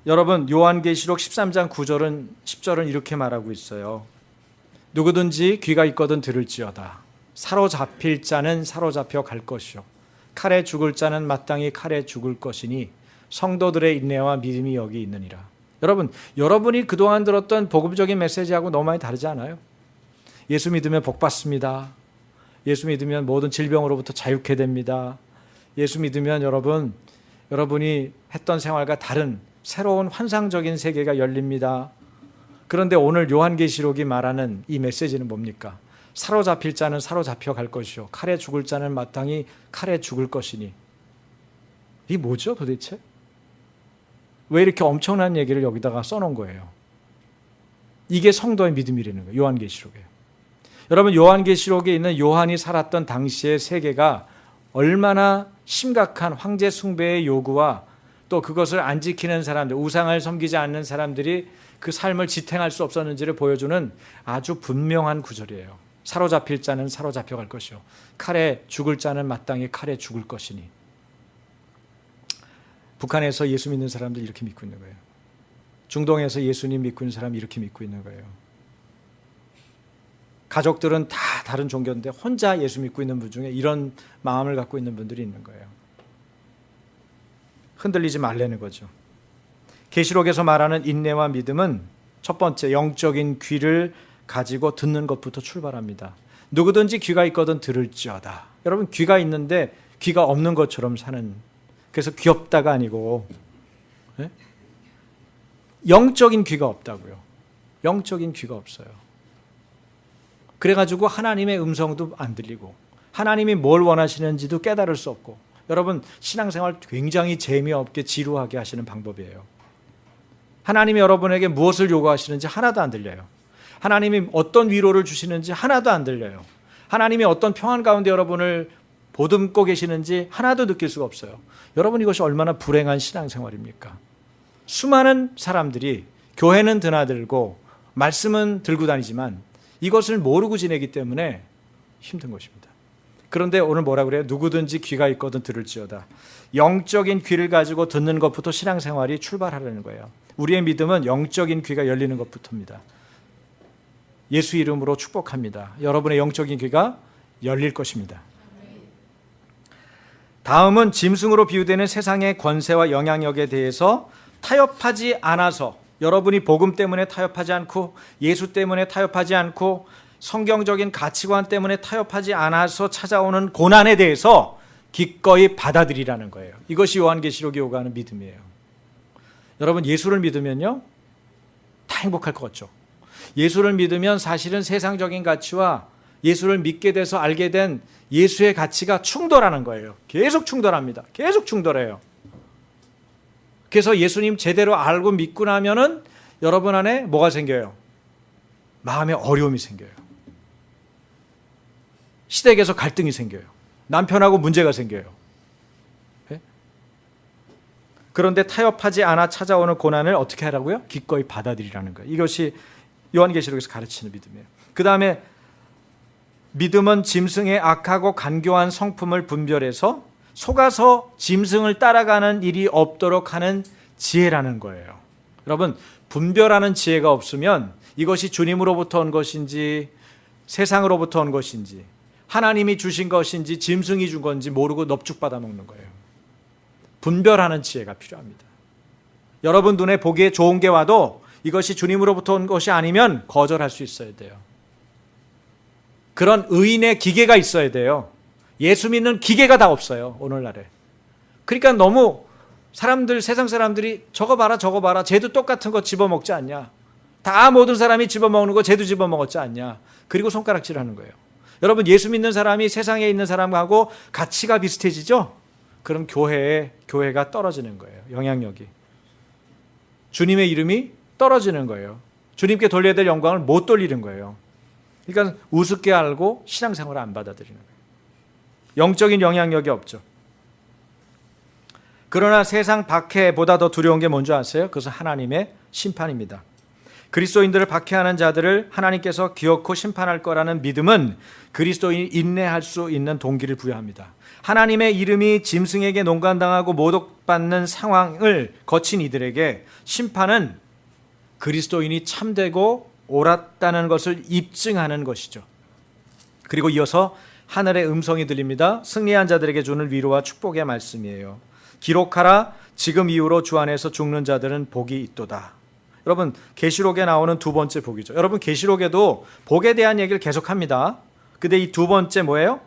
여러분, 요한계시록 13장 9절은 10절은 이렇게 말하고 있어요. 누구든지 귀가 있거든 들을지어다. 사로잡힐 자는 사로잡혀 갈 것이요 칼에 죽을 자는 마땅히 칼에 죽을 것이니 성도들의 인내와 믿음이 여기 있느니라. 여러분, 여러분이 그동안 들었던 복음적인 메시지하고 너무 많이 다르지 않아요? 예수 믿으면 복 받습니다. 예수 믿으면 모든 질병으로부터 자유케 됩니다. 예수 믿으면 여러분이 했던 생활과 다른 새로운 환상적인 세계가 열립니다. 그런데 오늘 요한계시록이 말하는 이 메시지는 뭡니까? 사로잡힐 자는 사로잡혀 갈 것이요 칼에 죽을 자는 마땅히 칼에 죽을 것이니. 이게 뭐죠 도대체? 왜 이렇게 엄청난 얘기를 여기다가 써놓은 거예요? 이게 성도의 믿음이라는 거예요. 요한계시록에. 여러분, 요한계시록에 있는 요한이 살았던 당시의 세계가 얼마나 심각한 황제 숭배의 요구와 또 그것을 안 지키는 사람들, 우상을 섬기지 않는 사람들이 그 삶을 지탱할 수 없었는지를 보여주는 아주 분명한 구절이에요. 사로잡힐 자는 사로잡혀 갈 것이요 칼에 죽을 자는 마땅히 칼에 죽을 것이니. 북한에서 예수 믿는 사람들 이렇게 믿고 있는 거예요. 중동에서 예수님 믿고 있는 사람이 이렇게 믿고 있는 거예요. 가족들은 다 다른 종교인데 혼자 예수 믿고 있는 분 중에 이런 마음을 갖고 있는 분들이 있는 거예요. 흔들리지 말라는 거죠. 계시록에서 말하는 인내와 믿음은 첫 번째, 영적인 귀를 가지고 듣는 것부터 출발합니다. 누구든지 귀가 있거든 들을지어다. 여러분, 귀가 있는데 귀가 없는 것처럼 사는, 그래서 귀엽다가 아니고 영적인 귀가 없다고요. 영적인 귀가 없어요. 그래가지고 하나님의 음성도 안 들리고 하나님이 뭘 원하시는지도 깨달을 수 없고. 여러분, 신앙생활 굉장히 재미없게 지루하게 하시는 방법이에요. 하나님이 여러분에게 무엇을 요구하시는지 하나도 안 들려요. 하나님이 어떤 위로를 주시는지 하나도 안 들려요. 하나님이 어떤 평안 가운데 여러분을 보듬고 계시는지 하나도 느낄 수가 없어요. 여러분, 이것이 얼마나 불행한 신앙생활입니까? 수많은 사람들이 교회는 드나들고 말씀은 들고 다니지만 이것을 모르고 지내기 때문에 힘든 것입니다. 그런데 오늘 뭐라 그래요? 누구든지 귀가 있거든 들을지어다. 영적인 귀를 가지고 듣는 것부터 신앙생활이 출발하려는 거예요. 우리의 믿음은 영적인 귀가 열리는 것부터입니다. 예수 이름으로 축복합니다. 여러분의 영적인 귀가 열릴 것입니다. 다음은 짐승으로 비유되는 세상의 권세와 영향력에 대해서 타협하지 않아서, 여러분이 복음 때문에 타협하지 않고 예수 때문에 타협하지 않고 성경적인 가치관 때문에 타협하지 않아서 찾아오는 고난에 대해서 기꺼이 받아들이라는 거예요. 이것이 요한계시록이 요구하는 믿음이에요. 여러분, 예수를 믿으면요 다 행복할 것 같죠? 예수를 믿으면 사실은 세상적인 가치와 예수를 믿게 돼서 알게 된 예수의 가치가 충돌하는 거예요. 계속 충돌합니다. 계속 충돌해요. 그래서 예수님 제대로 알고 믿고 나면은 여러분 안에 뭐가 생겨요? 마음에 어려움이 생겨요. 시댁에서 갈등이 생겨요. 남편하고 문제가 생겨요. 네? 그런데 타협하지 않아 찾아오는 고난을 어떻게 하라고요? 기꺼이 받아들이라는 거예요. 이것이 요한계시록에서 가르치는 믿음이에요. 그 다음에 믿음은 짐승의 악하고 간교한 성품을 분별해서 속아서 짐승을 따라가는 일이 없도록 하는 지혜라는 거예요. 여러분, 분별하는 지혜가 없으면 이것이 주님으로부터 온 것인지 세상으로부터 온 것인지 하나님이 주신 것인지 짐승이 준 건지 모르고 넙죽받아 먹는 거예요. 분별하는 지혜가 필요합니다. 여러분 눈에 보기에 좋은 게 와도 이것이 주님으로부터 온 것이 아니면 거절할 수 있어야 돼요. 그런 의인의 기계가 있어야 돼요. 예수 믿는 기계가 다 없어요, 오늘날에. 그러니까 너무 세상 사람들이 저거 봐라 쟤도 똑같은 거 집어먹지 않냐, 다 모든 사람이 집어먹는 거 쟤도 집어먹었지 않냐, 그리고 손가락질하는 거예요. 여러분, 예수 믿는 사람이 세상에 있는 사람하고 가치가 비슷해지죠? 그럼 교회가 떨어지는 거예요. 영향력이. 주님의 이름이 떨어지는 거예요. 주님께 돌려야 될 영광을 못 돌리는 거예요. 그러니까 우습게 알고 신앙생활을 안 받아들이는 거예요. 영적인 영향력이 없죠. 그러나 세상 박해보다 더 두려운 게 뭔지 아세요? 그것은 하나님의 심판입니다. 그리스도인들을 박해하는 자들을 하나님께서 기어코 심판할 거라는 믿음은 그리스도인이 인내할 수 있는 동기를 부여합니다. 하나님의 이름이 짐승에게 농간당하고 모독받는 상황을 거친 이들에게 심판은 그리스도인이 참되고 옳았다는 것을 입증하는 것이죠. 그리고 이어서 하늘의 음성이 들립니다. 승리한 자들에게 주는 위로와 축복의 말씀이에요. 기록하라, 지금 이후로 주 안에서 죽는 자들은 복이 있도다. 여러분, 계시록에 나오는 두 번째 복이죠. 여러분, 계시록에도 복에 대한 얘기를 계속합니다. 근데 이 두 번째 뭐예요?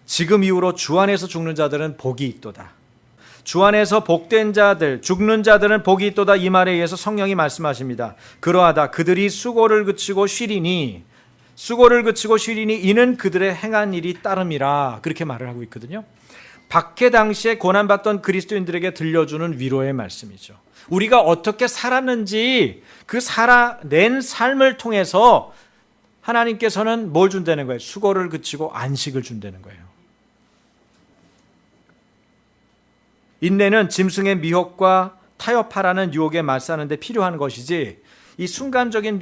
지금 이후로 주 안에서 죽는 자들은 복이 있도다. 주 안에서 복된 자들, 죽는 자들은 복이 있도다. 이 말에 의해서 성령이 말씀하십니다. 그러하다 그들이 수고를 그치고 쉬리니 이는 그들의 행한 일이 따름이라. 그렇게 말을 하고 있거든요. 박해 당시에 고난받던 그리스도인들에게 들려주는 위로의 말씀이죠. 우리가 어떻게 살았는지 그 살아낸 삶을 통해서 하나님께서는 뭘 준다는 거예요? 수고를 그치고 안식을 준다는 거예요. 인내는 짐승의 미혹과 타협하라는 유혹에 맞서는 데 필요한 것이지, 이 순간적인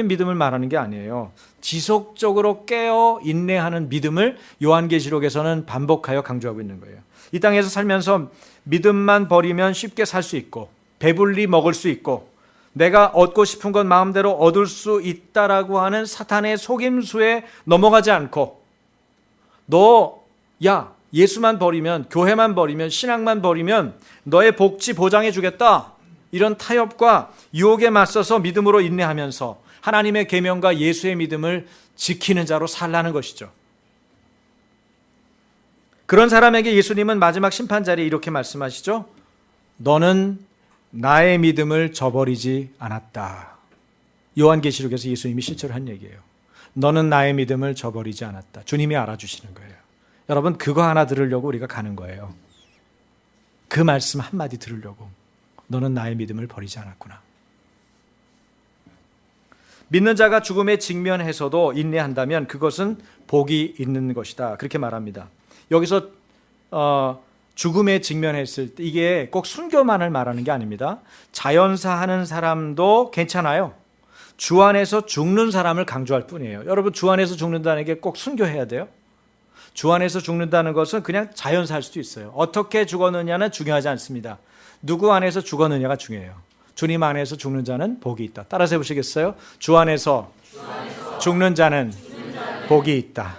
믿음을 말하는 게 아니에요. 지속적으로 깨어 인내하는 믿음을 요한계시록에서는 반복하여 강조하고 있는 거예요. 이 땅에서 살면서 믿음만 버리면 쉽게 살 수 있고 배불리 먹을 수 있고 내가 얻고 싶은 것 마음대로 얻을 수 있다라고 하는 사탄의 속임수에 넘어가지 않고, 예수만 버리면, 교회만 버리면, 신앙만 버리면 너의 복지 보장해 주겠다, 이런 타협과 유혹에 맞서서 믿음으로 인내하면서 하나님의 계명과 예수의 믿음을 지키는 자로 살라는 것이죠. 그런 사람에게 예수님은 마지막 심판 자리에 이렇게 말씀하시죠. 너는 나의 믿음을 저버리지 않았다. 요한계시록에서 예수님이 실제로 한 얘기예요. 너는 나의 믿음을 저버리지 않았다. 주님이 알아주시는 거예요. 여러분, 그거 하나 들으려고 우리가 가는 거예요. 그 말씀 한마디 들으려고. 너는 나의 믿음을 버리지 않았구나. 믿는 자가 죽음에 직면해서도 인내한다면 그것은 복이 있는 것이다. 그렇게 말합니다. 여기서 죽음에 직면했을 때 이게 꼭 순교만을 말하는 게 아닙니다. 자연사 하는 사람도 괜찮아요. 주 안에서 죽는 사람을 강조할 뿐이에요. 여러분, 주 안에서 죽는다는 게 꼭 순교해야 돼요? 주 안에서 죽는다는 것은 그냥 자연사 할 수도 있어요. 어떻게 죽었느냐는 중요하지 않습니다. 누구 안에서 죽었느냐가 중요해요. 주님 안에서 죽는 자는 복이 있다. 따라서 해보시겠어요? 주 안에서 죽는 자는 복이 있다.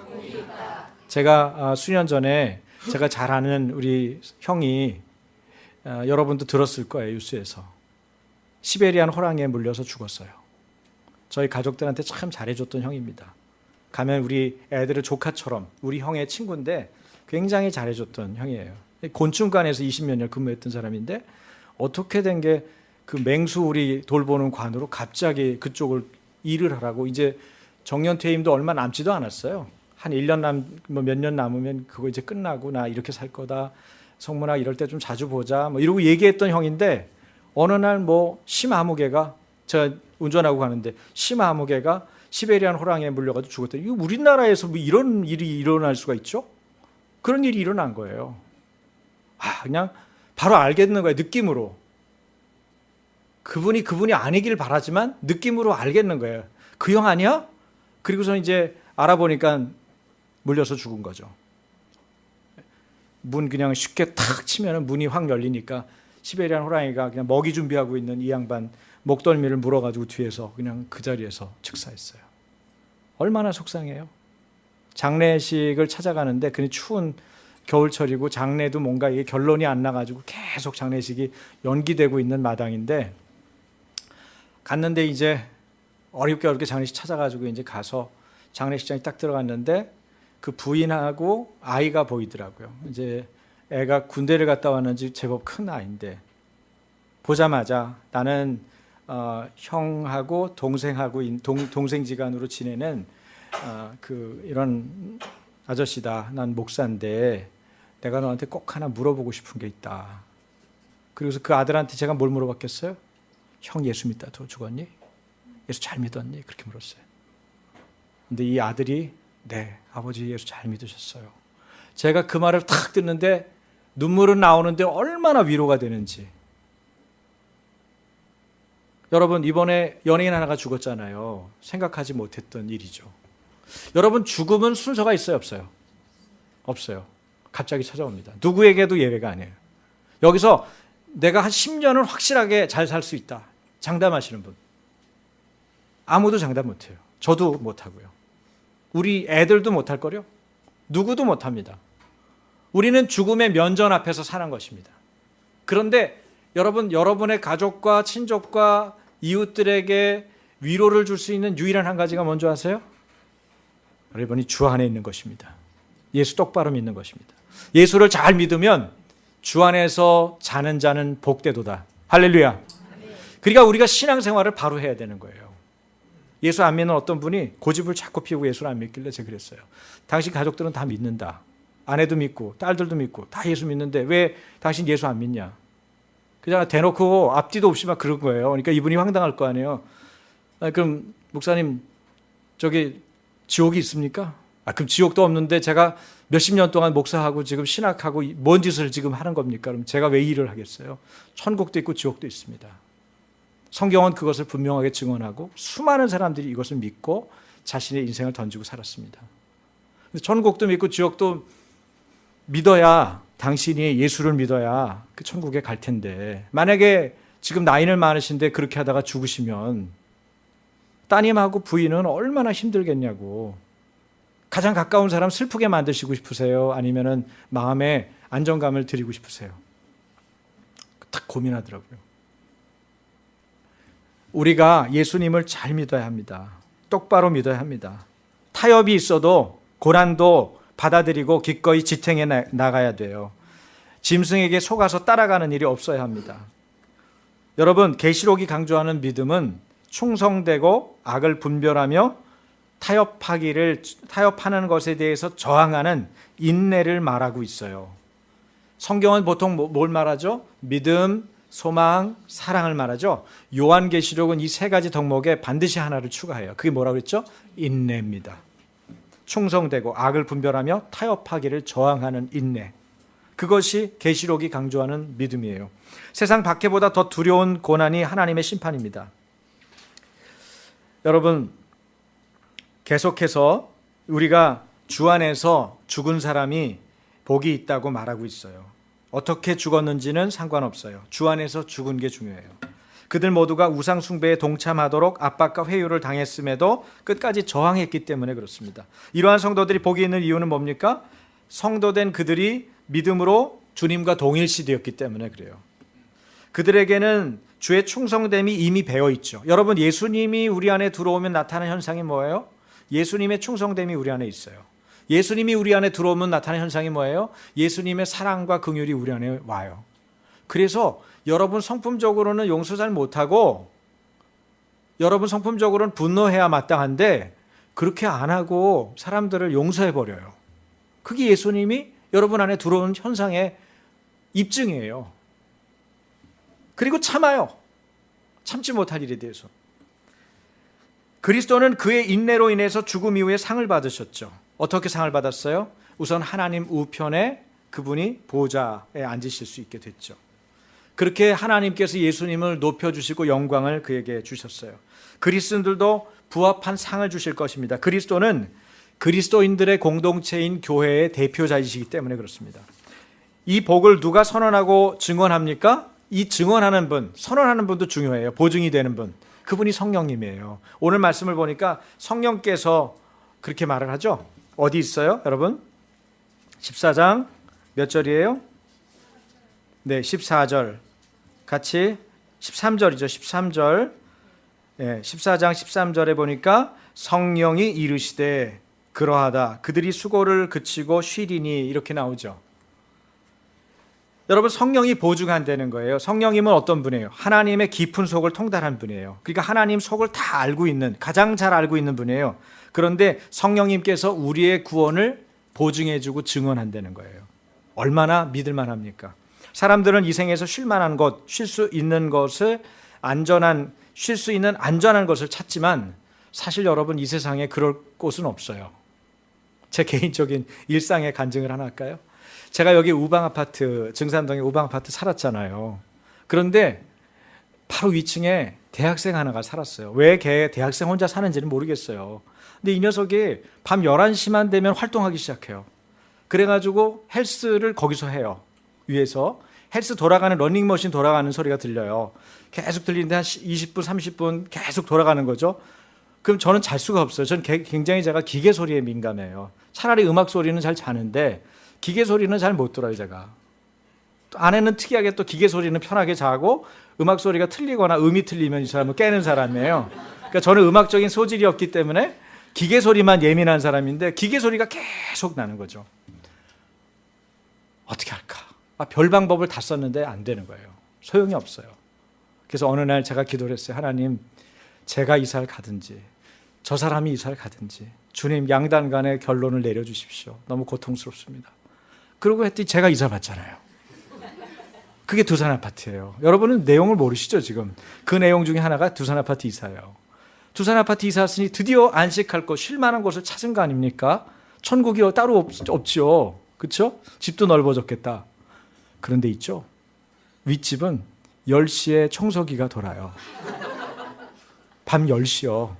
제가 수년 전에 제가 잘 아는 우리 형이, 여러분도 들었을 거예요, 뉴스에서. 시베리안 호랑이에 물려서 죽었어요. 저희 가족들한테 참 잘해줬던 형입니다. 가면 우리 애들을 조카처럼, 우리 형의 친구인데 굉장히 잘해줬던 형이에요. 곤충관에서 20몇 년 근무했던 사람인데 어떻게 된 게 그 맹수 우리 돌보는 관으로 갑자기 그쪽을 일을 하라고, 이제 정년 퇴임도 얼마 남지도 않았어요. 한 1년 몇 년 남으면 그거 이제 끝나고 나 이렇게 살 거다. 성문아 이럴 때 좀 자주 보자. 이러고 얘기했던 형인데 어느 날 심아무개가, 제가 운전하고 가는데 심아무개가 시베리안 호랑이에 물려가지고 죽었대요. 이거 우리나라에서 이런 일이 일어날 수가 있죠? 그런 일이 일어난 거예요. 그냥 바로 알겠는 거예요. 느낌으로. 그분이 아니길 바라지만 느낌으로 알겠는 거예요. 그 형 아니야? 그리고서 이제 알아보니까 물려서 죽은 거죠. 문 그냥 쉽게 탁 치면 문이 확 열리니까 시베리안 호랑이가 그냥 먹이 준비하고 있는 이 양반 목덜미를 물어가지고 뒤에서 그냥 그 자리에서 즉사했어요. 얼마나 속상해요. 장례식을 찾아가는데 그냥 추운 겨울철이고 장례도 뭔가 이게 결론이 안 나가지고 계속 장례식이 연기되고 있는 마당인데 갔는데 이제 어렵게 장례식 찾아가지고 이제 가서 장례식장에 딱 들어갔는데 그 부인하고 아이가 보이더라고요. 이제 애가 군대를 갔다 왔는지 제법 큰 아이인데 보자마자 나는 형하고 동생하고 동생지간으로 지내는 이런 아저씨다. 난 목사인데 내가 너한테 꼭 하나 물어보고 싶은 게 있다. 그래서 그 아들한테 제가 뭘 물어봤겠어요? 형 예수 믿다 죽었니? 예수 잘 믿었니? 그렇게 물었어요. 근데 이 아들이 네, 아버지 예수 잘 믿으셨어요. 제가 그 말을 탁 듣는데 눈물은 나오는데 얼마나 위로가 되는지. 여러분 이번에 연예인 하나가 죽었잖아요. 생각하지 못했던 일이죠. 여러분 죽음은 순서가 있어요, 없어요? 없어요. 갑자기 찾아옵니다. 누구에게도 예외가 아니에요. 여기서 내가 한 10년은 확실하게 잘 살 수 있다. 장담하시는 분. 아무도 장담 못해요. 저도 못하고요. 우리 애들도 못할 거요. 누구도 못합니다. 우리는 죽음의 면전 앞에서 사는 것입니다. 그런데 여러분, 여러분의 가족과 친족과 이웃들에게 위로를 줄 수 있는 유일한 한 가지가 뭔지 아세요? 여러분이 주 안에 있는 것입니다. 예수 똑바로 믿는 것입니다. 예수를 잘 믿으면 주 안에서 자는 자는 복되도다. 할렐루야. 그러니까 우리가 신앙생활을 바로 해야 되는 거예요. 예수 안 믿는 어떤 분이 고집을 자꾸 피우고 예수를 안 믿길래 제가 그랬어요. 당신 가족들은 다 믿는다. 아내도 믿고 딸들도 믿고 다 예수 믿는데 왜 당신 예수 안 믿냐. 그냥 대놓고 앞뒤도 없이 막 그런 거예요. 그러니까 이분이 황당할 거 아니에요. 그럼 목사님 저기 지옥이 있습니까? 그럼 지옥도 없는데 제가 몇십 년 동안 목사하고 지금 신학하고 뭔 짓을 지금 하는 겁니까? 그럼 제가 왜 일을 하겠어요? 천국도 있고 지옥도 있습니다. 성경은 그것을 분명하게 증언하고 수많은 사람들이 이것을 믿고 자신의 인생을 던지고 살았습니다. 천국도 믿고 지옥도 믿어야 당신이 예수를 믿어야 그 천국에 갈 텐데 만약에 지금 나이는 많으신데 그렇게 하다가 죽으시면 따님하고 부인은 얼마나 힘들겠냐고. 가장 가까운 사람 슬프게 만드시고 싶으세요? 아니면은 마음에 안정감을 드리고 싶으세요? 딱 고민하더라고요. 우리가 예수님을 잘 믿어야 합니다. 똑바로 믿어야 합니다. 타협이 있어도 고난도 받아들이고 기꺼이 지탱해 나가야 돼요. 짐승에게 속아서 따라가는 일이 없어야 합니다. 여러분, 계시록이 강조하는 믿음은 충성되고 악을 분별하며 타협하는 것에 대해서 저항하는 인내를 말하고 있어요. 성경은 보통 뭘 말하죠? 믿음, 소망, 사랑을 말하죠. 요한계시록은 이 세 가지 덕목에 반드시 하나를 추가해요. 그게 뭐라고 그랬죠? 인내입니다. 충성되고 악을 분별하며 타협하기를 저항하는 인내. 그것이 계시록이 강조하는 믿음이에요. 세상 박해보다 더 두려운 고난이 하나님의 심판입니다. 여러분, 계속해서 우리가 주 안에서 죽은 사람이 복이 있다고 말하고 있어요. 어떻게 죽었는지는 상관없어요. 주 안에서 죽은 게 중요해요. 그들 모두가 우상 숭배에 동참하도록 압박과 회유를 당했음에도 끝까지 저항했기 때문에 그렇습니다. 이러한 성도들이 복이 있는 이유는 뭡니까? 성도된 그들이 믿음으로 주님과 동일시되었기 때문에 그래요. 그들에게는 주의 충성됨이 이미 배어 있죠. 여러분, 예수님이 우리 안에 들어오면 나타나는 현상이 뭐예요? 예수님의 충성됨이 우리 안에 있어요. 예수님이 우리 안에 들어오면 나타나는 현상이 뭐예요? 예수님의 사랑과 긍휼이 우리 안에 와요. 그래서 여러분 성품적으로는 용서 잘 못하고 여러분 성품적으로는 분노해야 마땅한데 그렇게 안 하고 사람들을 용서해버려요. 그게 예수님이 여러분 안에 들어온 현상의 입증이에요. 그리고 참아요. 참지 못할 일에 대해서. 그리스도는 그의 인내로 인해서 죽음 이후에 상을 받으셨죠. 어떻게 상을 받았어요? 우선 하나님 우편에 그분이 보좌에 앉으실 수 있게 됐죠. 그렇게 하나님께서 예수님을 높여주시고 영광을 그에게 주셨어요. 그리스도인들도 부합한 상을 주실 것입니다. 그리스도는 그리스도인들의 공동체인 교회의 대표자이시기 때문에 그렇습니다. 이 복을 누가 선언하고 증언합니까? 이 증언하는 분, 선언하는 분도 중요해요. 보증이 되는 분. 그분이 성령님이에요. 오늘 말씀을 보니까 성령께서 그렇게 말을 하죠. 어디 있어요, 여러분? 14장 몇 절이에요? 네, 14절. 같이 13절이죠. 13절. 네, 14장 13절에 보니까 성령이 이르시되 그러하다. 그들이 수고를 그치고 쉬리니 이렇게 나오죠. 여러분, 성령이 보증한다는 거예요. 성령님은 어떤 분이에요? 하나님의 깊은 속을 통달한 분이에요. 그러니까 하나님 속을 다 알고 있는, 가장 잘 알고 있는 분이에요. 그런데 성령님께서 우리의 구원을 보증해주고 증언한다는 거예요. 얼마나 믿을만 합니까? 사람들은 이 생에서 쉴 만한 것, 쉴 수 있는 것을 쉴 수 있는 안전한 것을 찾지만 사실 여러분, 이 세상에 그럴 곳은 없어요. 제 개인적인 일상의 간증을 하나 할까요? 제가 여기 우방아파트, 증산동에 우방아파트 살았잖아요. 그런데 바로 위층에 대학생 하나가 살았어요. 왜 걔 대학생 혼자 사는지는 모르겠어요. 근데 이 녀석이 밤 11시만 되면 활동하기 시작해요. 그래가지고 헬스를 거기서 해요. 위에서 헬스 돌아가는, 러닝머신 돌아가는 소리가 들려요. 계속 들리는데 한 20분, 30분 계속 돌아가는 거죠. 그럼 저는 잘 수가 없어요. 저는 굉장히 제가 기계 소리에 민감해요. 차라리 음악 소리는 잘 자는데 기계 소리는 잘 못 들어요, 제가. 또 아내는 특이하게 또 기계 소리는 편하게 자고 음악 소리가 틀리거나 음이 틀리면 이 사람은 깨는 사람이에요. 그러니까 저는 음악적인 소질이 없기 때문에 기계 소리만 예민한 사람인데 기계 소리가 계속 나는 거죠. 어떻게 할까? 별 방법을 다 썼는데 안 되는 거예요. 소용이 없어요. 그래서 어느 날 제가 기도를 했어요. 하나님, 제가 이사를 가든지 저 사람이 이사를 가든지 주님, 양단 간의 결론을 내려주십시오. 너무 고통스럽습니다. 그러고 했더니 제가 이사 받잖아요. 그게 두산 아파트예요. 여러분은 내용을 모르시죠, 지금. 그 내용 중에 하나가 두산 아파트 이사예요. 두산 아파트 이사 왔으니 드디어 안식할 곳, 쉴 만한 곳을 찾은 거 아닙니까? 천국이 따로 없죠. 그렇죠? 집도 넓어졌겠다. 그런데 있죠. 윗집은 10시에 청소기가 돌아요. 밤 10시요.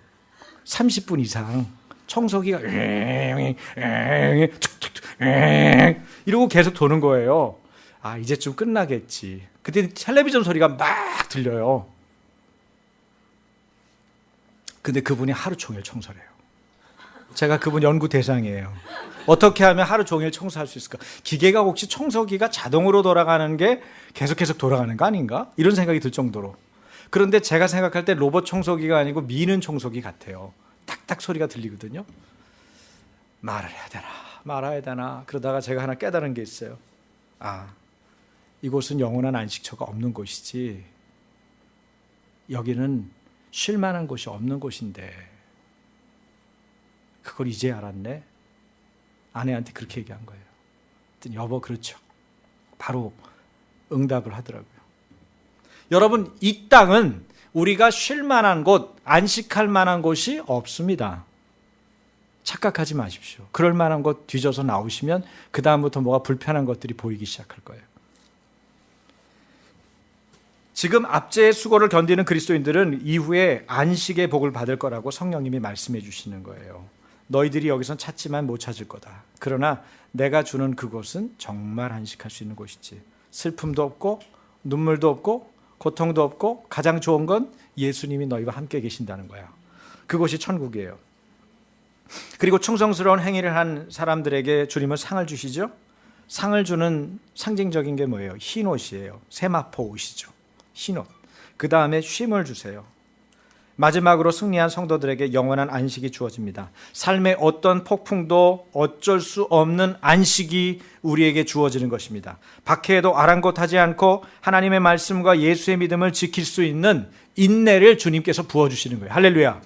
30분 이상 청소기가 이러고 계속 도는 거예요. 아, 이제쯤 끝나겠지. 그때 텔레비전 소리가 막 들려요. 근데 그분이 하루 종일 청소를 해요. 제가 그분 연구 대상이에요. 어떻게 하면 하루 종일 청소할 수 있을까? 기계가 혹시 청소기가 자동으로 돌아가는 게 계속 돌아가는 거 아닌가? 이런 생각이 들 정도로. 그런데 제가 생각할 때 로봇 청소기가 아니고 미는 청소기 같아요. 딱딱 소리가 들리거든요. 말을 해야 되나 말아야 되나 그러다가 제가 하나 깨달은 게 있어요. 아, 이곳은 영원한 안식처가 없는 곳이지, 여기는 쉴 만한 곳이 없는 곳인데 그걸 이제 알았네. 아내한테 그렇게 얘기한 거예요. 여보, 그렇죠. 바로 응답을 하더라고요. 여러분, 이 땅은 우리가 쉴 만한 곳, 안식할 만한 곳이 없습니다. 착각하지 마십시오. 그럴 만한 곳 뒤져서 나오시면 그 다음부터 뭐가 불편한 것들이 보이기 시작할 거예요. 지금 압제의 수고를 견디는 그리스도인들은 이후에 안식의 복을 받을 거라고 성령님이 말씀해 주시는 거예요. 너희들이 여기선 찾지만 못 찾을 거다. 그러나 내가 주는 그곳은 정말 안식할 수 있는 곳이지. 슬픔도 없고 눈물도 없고 고통도 없고 가장 좋은 건 예수님이 너희와 함께 계신다는 거야. 그곳이 천국이에요. 그리고 충성스러운 행위를 한 사람들에게 주님은 상을 주시죠. 상을 주는 상징적인 게 뭐예요? 흰 옷이에요. 세마포 옷이죠. 흰 옷. 그 다음에 쉼을 주세요. 마지막으로 승리한 성도들에게 영원한 안식이 주어집니다. 삶의 어떤 폭풍도 어쩔 수 없는 안식이 우리에게 주어지는 것입니다. 박해에도 아랑곳하지 않고 하나님의 말씀과 예수의 믿음을 지킬 수 있는 인내를 주님께서 부어주시는 거예요. 할렐루야.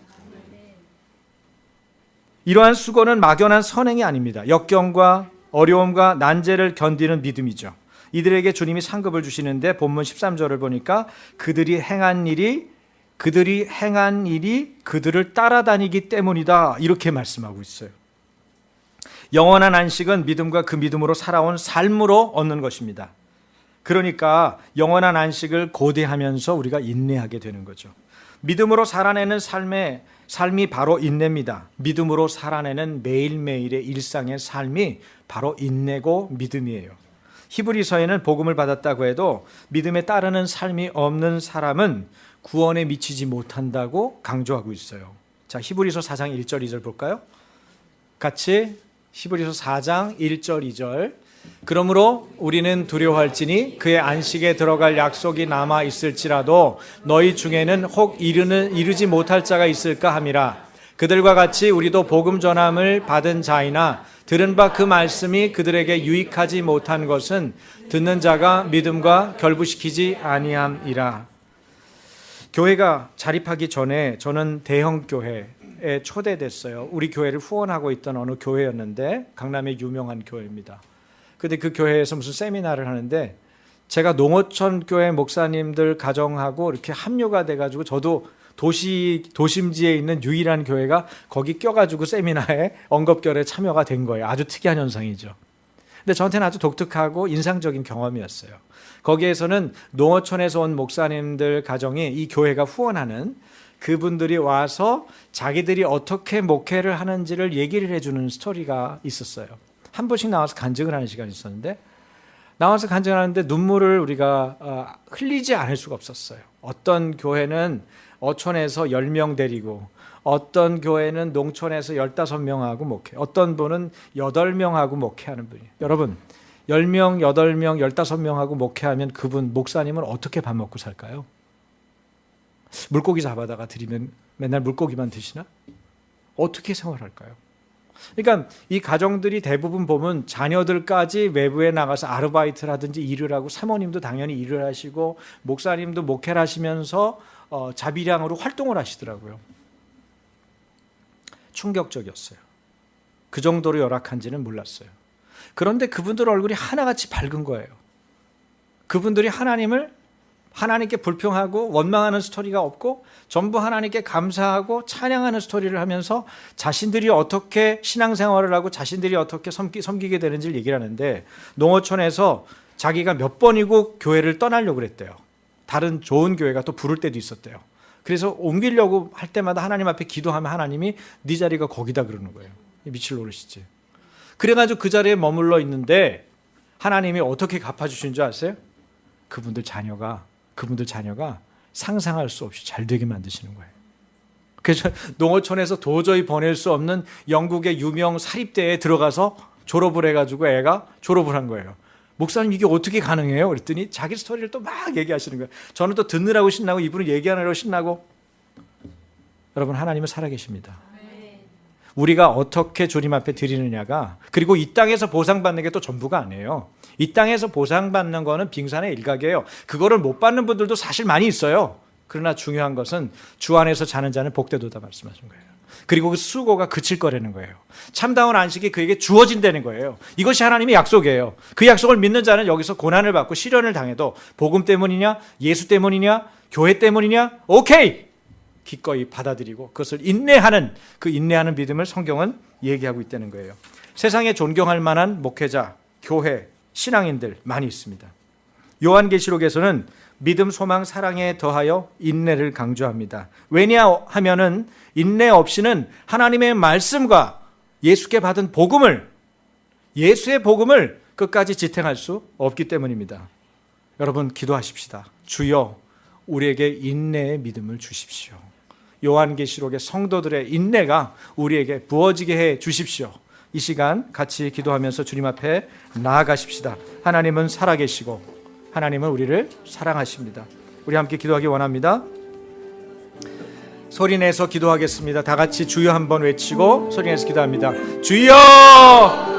이러한 수고는 막연한 선행이 아닙니다. 역경과 어려움과 난제를 견디는 믿음이죠. 이들에게 주님이 상급을 주시는데 본문 13절을 보니까 그들이 행한 일이 그들을 따라다니기 때문이다, 이렇게 말씀하고 있어요. 영원한 안식은 믿음과 그 믿음으로 살아온 삶으로 얻는 것입니다. 그러니까 영원한 안식을 고대하면서 우리가 인내하게 되는 거죠. 믿음으로 살아내는 삶이 바로 인내입니다. 믿음으로 살아내는 매일매일의 일상의 삶이 바로 인내고 믿음이에요. 히브리서에는 복음을 받았다고 해도 믿음에 따르는 삶이 없는 사람은 구원에 미치지 못한다고 강조하고 있어요. 자, 히브리서 4장 1절 2절 볼까요? 같이 히브리서 4장 1절 2절. 그러므로 우리는 두려워할지니 그의 안식에 들어갈 약속이 남아 있을지라도 너희 중에는 혹 이르지 못할 자가 있을까 함이라. 그들과 같이 우리도 복음 전함을 받은 자이나 들은 바 그 말씀이 그들에게 유익하지 못한 것은 듣는 자가 믿음과 결부시키지 아니함이라. 교회가 자립하기 전에 저는 대형 교회에 초대됐어요. 우리 교회를 후원하고 있던 어느 교회였는데 강남의 유명한 교회입니다. 근데 그 교회에서 무슨 세미나를 하는데 제가 농어촌 교회 목사님들 가정하고 이렇게 합류가 돼가지고 저도 도심지에 있는 유일한 교회가 거기 껴가지고 세미나에 언급결에 참여가 된 거예요. 아주 특이한 현상이죠. 근데 저한테는 아주 독특하고 인상적인 경험이었어요. 거기에서는 농어촌에서 온 목사님들 가정이 이 교회가 후원하는 그분들이 와서 자기들이 어떻게 목회를 하는지를 얘기를 해주는 스토리가 있었어요. 한 번씩 나와서 간증을 하는 시간이 있었는데 나와서 간증을 하는데 눈물을 우리가 흘리지 않을 수가 없었어요. 어떤 교회는 어촌에서 10명 데리고 어떤 교회는 농촌에서 15명하고 목회, 어떤 분은 8명하고 목회하는 분이에요. 여러분 10명, 8명, 15명하고 목회하면 그분 목사님은 어떻게 밥 먹고 살까요? 물고기 잡아다가 드리면 맨날 물고기만 드시나? 어떻게 생활할까요? 그러니까 이 가정들이 대부분 보면 자녀들까지 외부에 나가서 아르바이트라든지 일을 하고 사모님도 당연히 일을 하시고 목사님도 목회를 하시면서 자비량으로 활동을 하시더라고요. 충격적이었어요. 그 정도로 열악한지는 몰랐어요. 그런데 그분들 얼굴이 하나같이 밝은 거예요. 그분들이 하나님께 불평하고 원망하는 스토리가 없고 전부 하나님께 감사하고 찬양하는 스토리를 하면서 자신들이 어떻게 신앙생활을 하고 자신들이 어떻게 섬기게 되는지를 얘기를 하는데 농어촌에서 자기가 몇 번이고 교회를 떠나려고 그랬대요. 다른 좋은 교회가 또 부를 때도 있었대요. 그래서 옮기려고 할 때마다 하나님 앞에 기도하면 하나님이 네 자리가 거기다 그러는 거예요. 미칠 노릇이지. 그래가지고 그 자리에 머물러 있는데 하나님이 어떻게 갚아주신 줄 아세요? 그분들 자녀가 상상할 수 없이 잘 되게 만드시는 거예요. 그래서 농어촌에서 도저히 보낼 수 없는 영국의 유명 사립대에 들어가서 졸업을 해가지고 애가 졸업을 한 거예요. 목사님 이게 어떻게 가능해요? 그랬더니 자기 스토리를 또 막 얘기하시는 거예요. 저는 또 듣느라고 신나고 이분은 얘기하느라고 신나고. 여러분 하나님은 살아계십니다. 우리가 어떻게 주님 앞에 드리느냐가, 그리고 이 땅에서 보상받는 게 또 전부가 아니에요. 이 땅에서 보상받는 거는 빙산의 일각이에요. 그거를 못 받는 분들도 사실 많이 있어요. 그러나 중요한 것은 주 안에서 자는 자는 복되도다 말씀하신 거예요. 그리고 그 수고가 그칠 거라는 거예요. 참다운 안식이 그에게 주어진다는 거예요. 이것이 하나님의 약속이에요. 그 약속을 믿는 자는 여기서 고난을 받고 시련을 당해도 복음 때문이냐, 예수 때문이냐, 교회 때문이냐, 오케이! 기꺼이 받아들이고 그것을 인내하는, 그 인내하는 믿음을 성경은 얘기하고 있다는 거예요. 세상에 존경할 만한 목회자, 교회, 신앙인들 많이 있습니다. 요한계시록에서는 믿음, 소망, 사랑에 더하여 인내를 강조합니다. 왜냐하면은 인내 없이는 하나님의 말씀과 예수께 받은 복음을, 예수의 복음을 끝까지 지탱할 수 없기 때문입니다. 여러분 기도하십시다. 주여 우리에게 인내의 믿음을 주십시오. 요한계시록의 성도들의 인내가 우리에게 부어지게 해 주십시오. 이 시간 같이 기도하면서 주님 앞에 나아가십시다. 하나님은 살아계시고 하나님은 우리를 사랑하십니다. 우리 함께 기도하기 원합니다. 소리내서 기도하겠습니다. 다 같이 주여 한번 외치고 소리내서 기도합니다. 주여!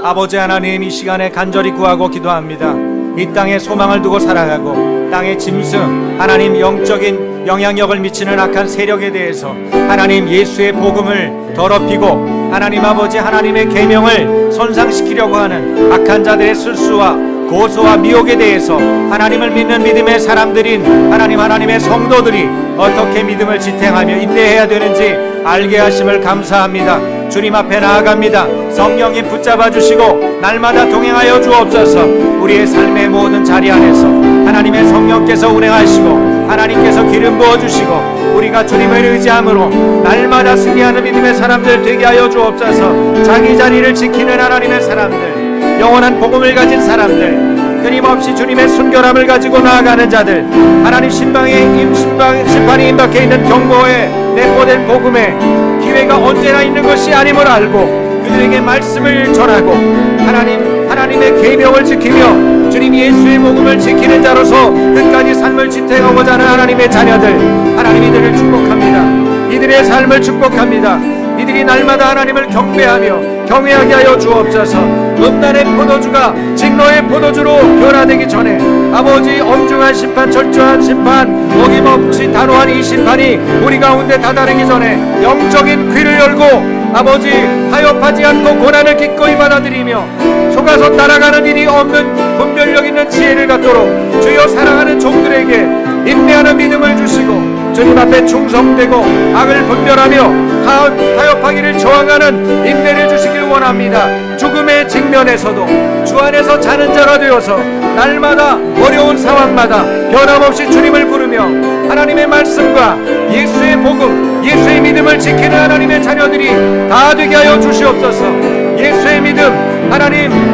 아버지 하나님, 이 시간에 간절히 구하고 기도합니다. 이 땅에 소망을 두고 살아가고 땅의 짐승, 하나님 영적인 영향력을 미치는 악한 세력에 대해서 하나님 예수의 복음을 더럽히고 하나님 아버지 하나님의 계명을 손상시키려고 하는 악한 자들의 술수와 고소와 미혹에 대해서 하나님을 믿는 믿음의 사람들인 하나님의 성도들이 어떻게 믿음을 지탱하며 인내해야 되는지 알게 하심을 감사합니다. 주님 앞에 나아갑니다. 성령이 붙잡아 주시고 날마다 동행하여 주옵소서. 우리의 삶의 모든 자리 안에서 하나님의 성령께서 운행하시고 하나님께서 기름 부어주시고 우리가 주님을 의지함으로 날마다 승리하는 믿음의 사람들 되게 하여 주옵소서. 자기 자리를 지키는 하나님의 사람들, 영원한 복음을 가진 사람들, 끊임없이 주님의 순결함을 가지고 나아가는 자들, 하나님 심판이 임박해 있는 경고에 내포된 복음에 기회가 언제나 있는 것이 아님을 알고 그들에게 말씀을 전하고 하나님의 계명을 지키며 주님 예수의 복음을 지키는 자로서 끝까지 삶을 지탱하고자 하는 하나님의 자녀들, 하나님 이들을 축복합니다. 이들의 삶을 축복합니다. 이들이 날마다 하나님을 경배하며 경외하게 하여 주옵소서. 음란의 포도주가 진노의 포도주로 변화되기 전에 아버지 엄중한 심판, 철저한 심판, 어김없이 단호한 이 심판이 우리 가운데 다다르기 전에 영적인 귀를 열고 아버지 타협하지 않고 고난을 기꺼이 받아들이며 속아서 따라가는 일이 없는 분별력 있는 지혜를 갖도록 주여 사랑하는 종들에게 인내하는 믿음을 주시고 주님 앞에 충성되고 악을 분별하며 타협하기를 저항하는 인내를 주시길 원합니다. 죽음의 직면에서도 주 안에서 자는 자가 되어서 날마다 어려운 상황마다 변함없이 주님을 부르며 하나님의 말씀과 예수의 복음, 예수의 믿음을 지키는 하나님의 자녀들이 다 되게 하여 주시옵소서. 예수의 믿음,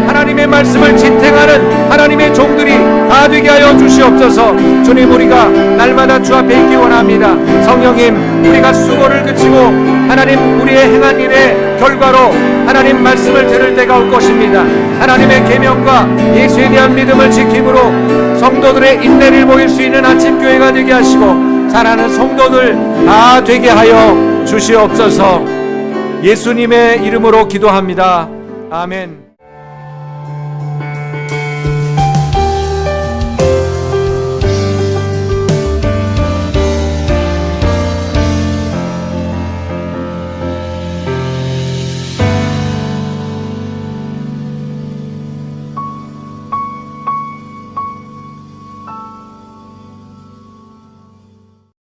하나님의 말씀을 지탱하는 하나님의 종들이 다 되게 하여 주시옵소서. 주님, 우리가 날마다 주 앞에 있기 원합니다. 성령님, 우리가 수고를 그치고 하나님 우리의 행한 일의 결과로 하나님 말씀을 들을 때가 올 것입니다. 하나님의 계명과 예수에 대한 믿음을 지킴으로 성도들의 인내를 보일 수 있는 아침 교회가 되게 하시고 사랑하는 성도들 다 되게 하여 주시옵소서. 예수님의 이름으로 기도합니다. 아멘.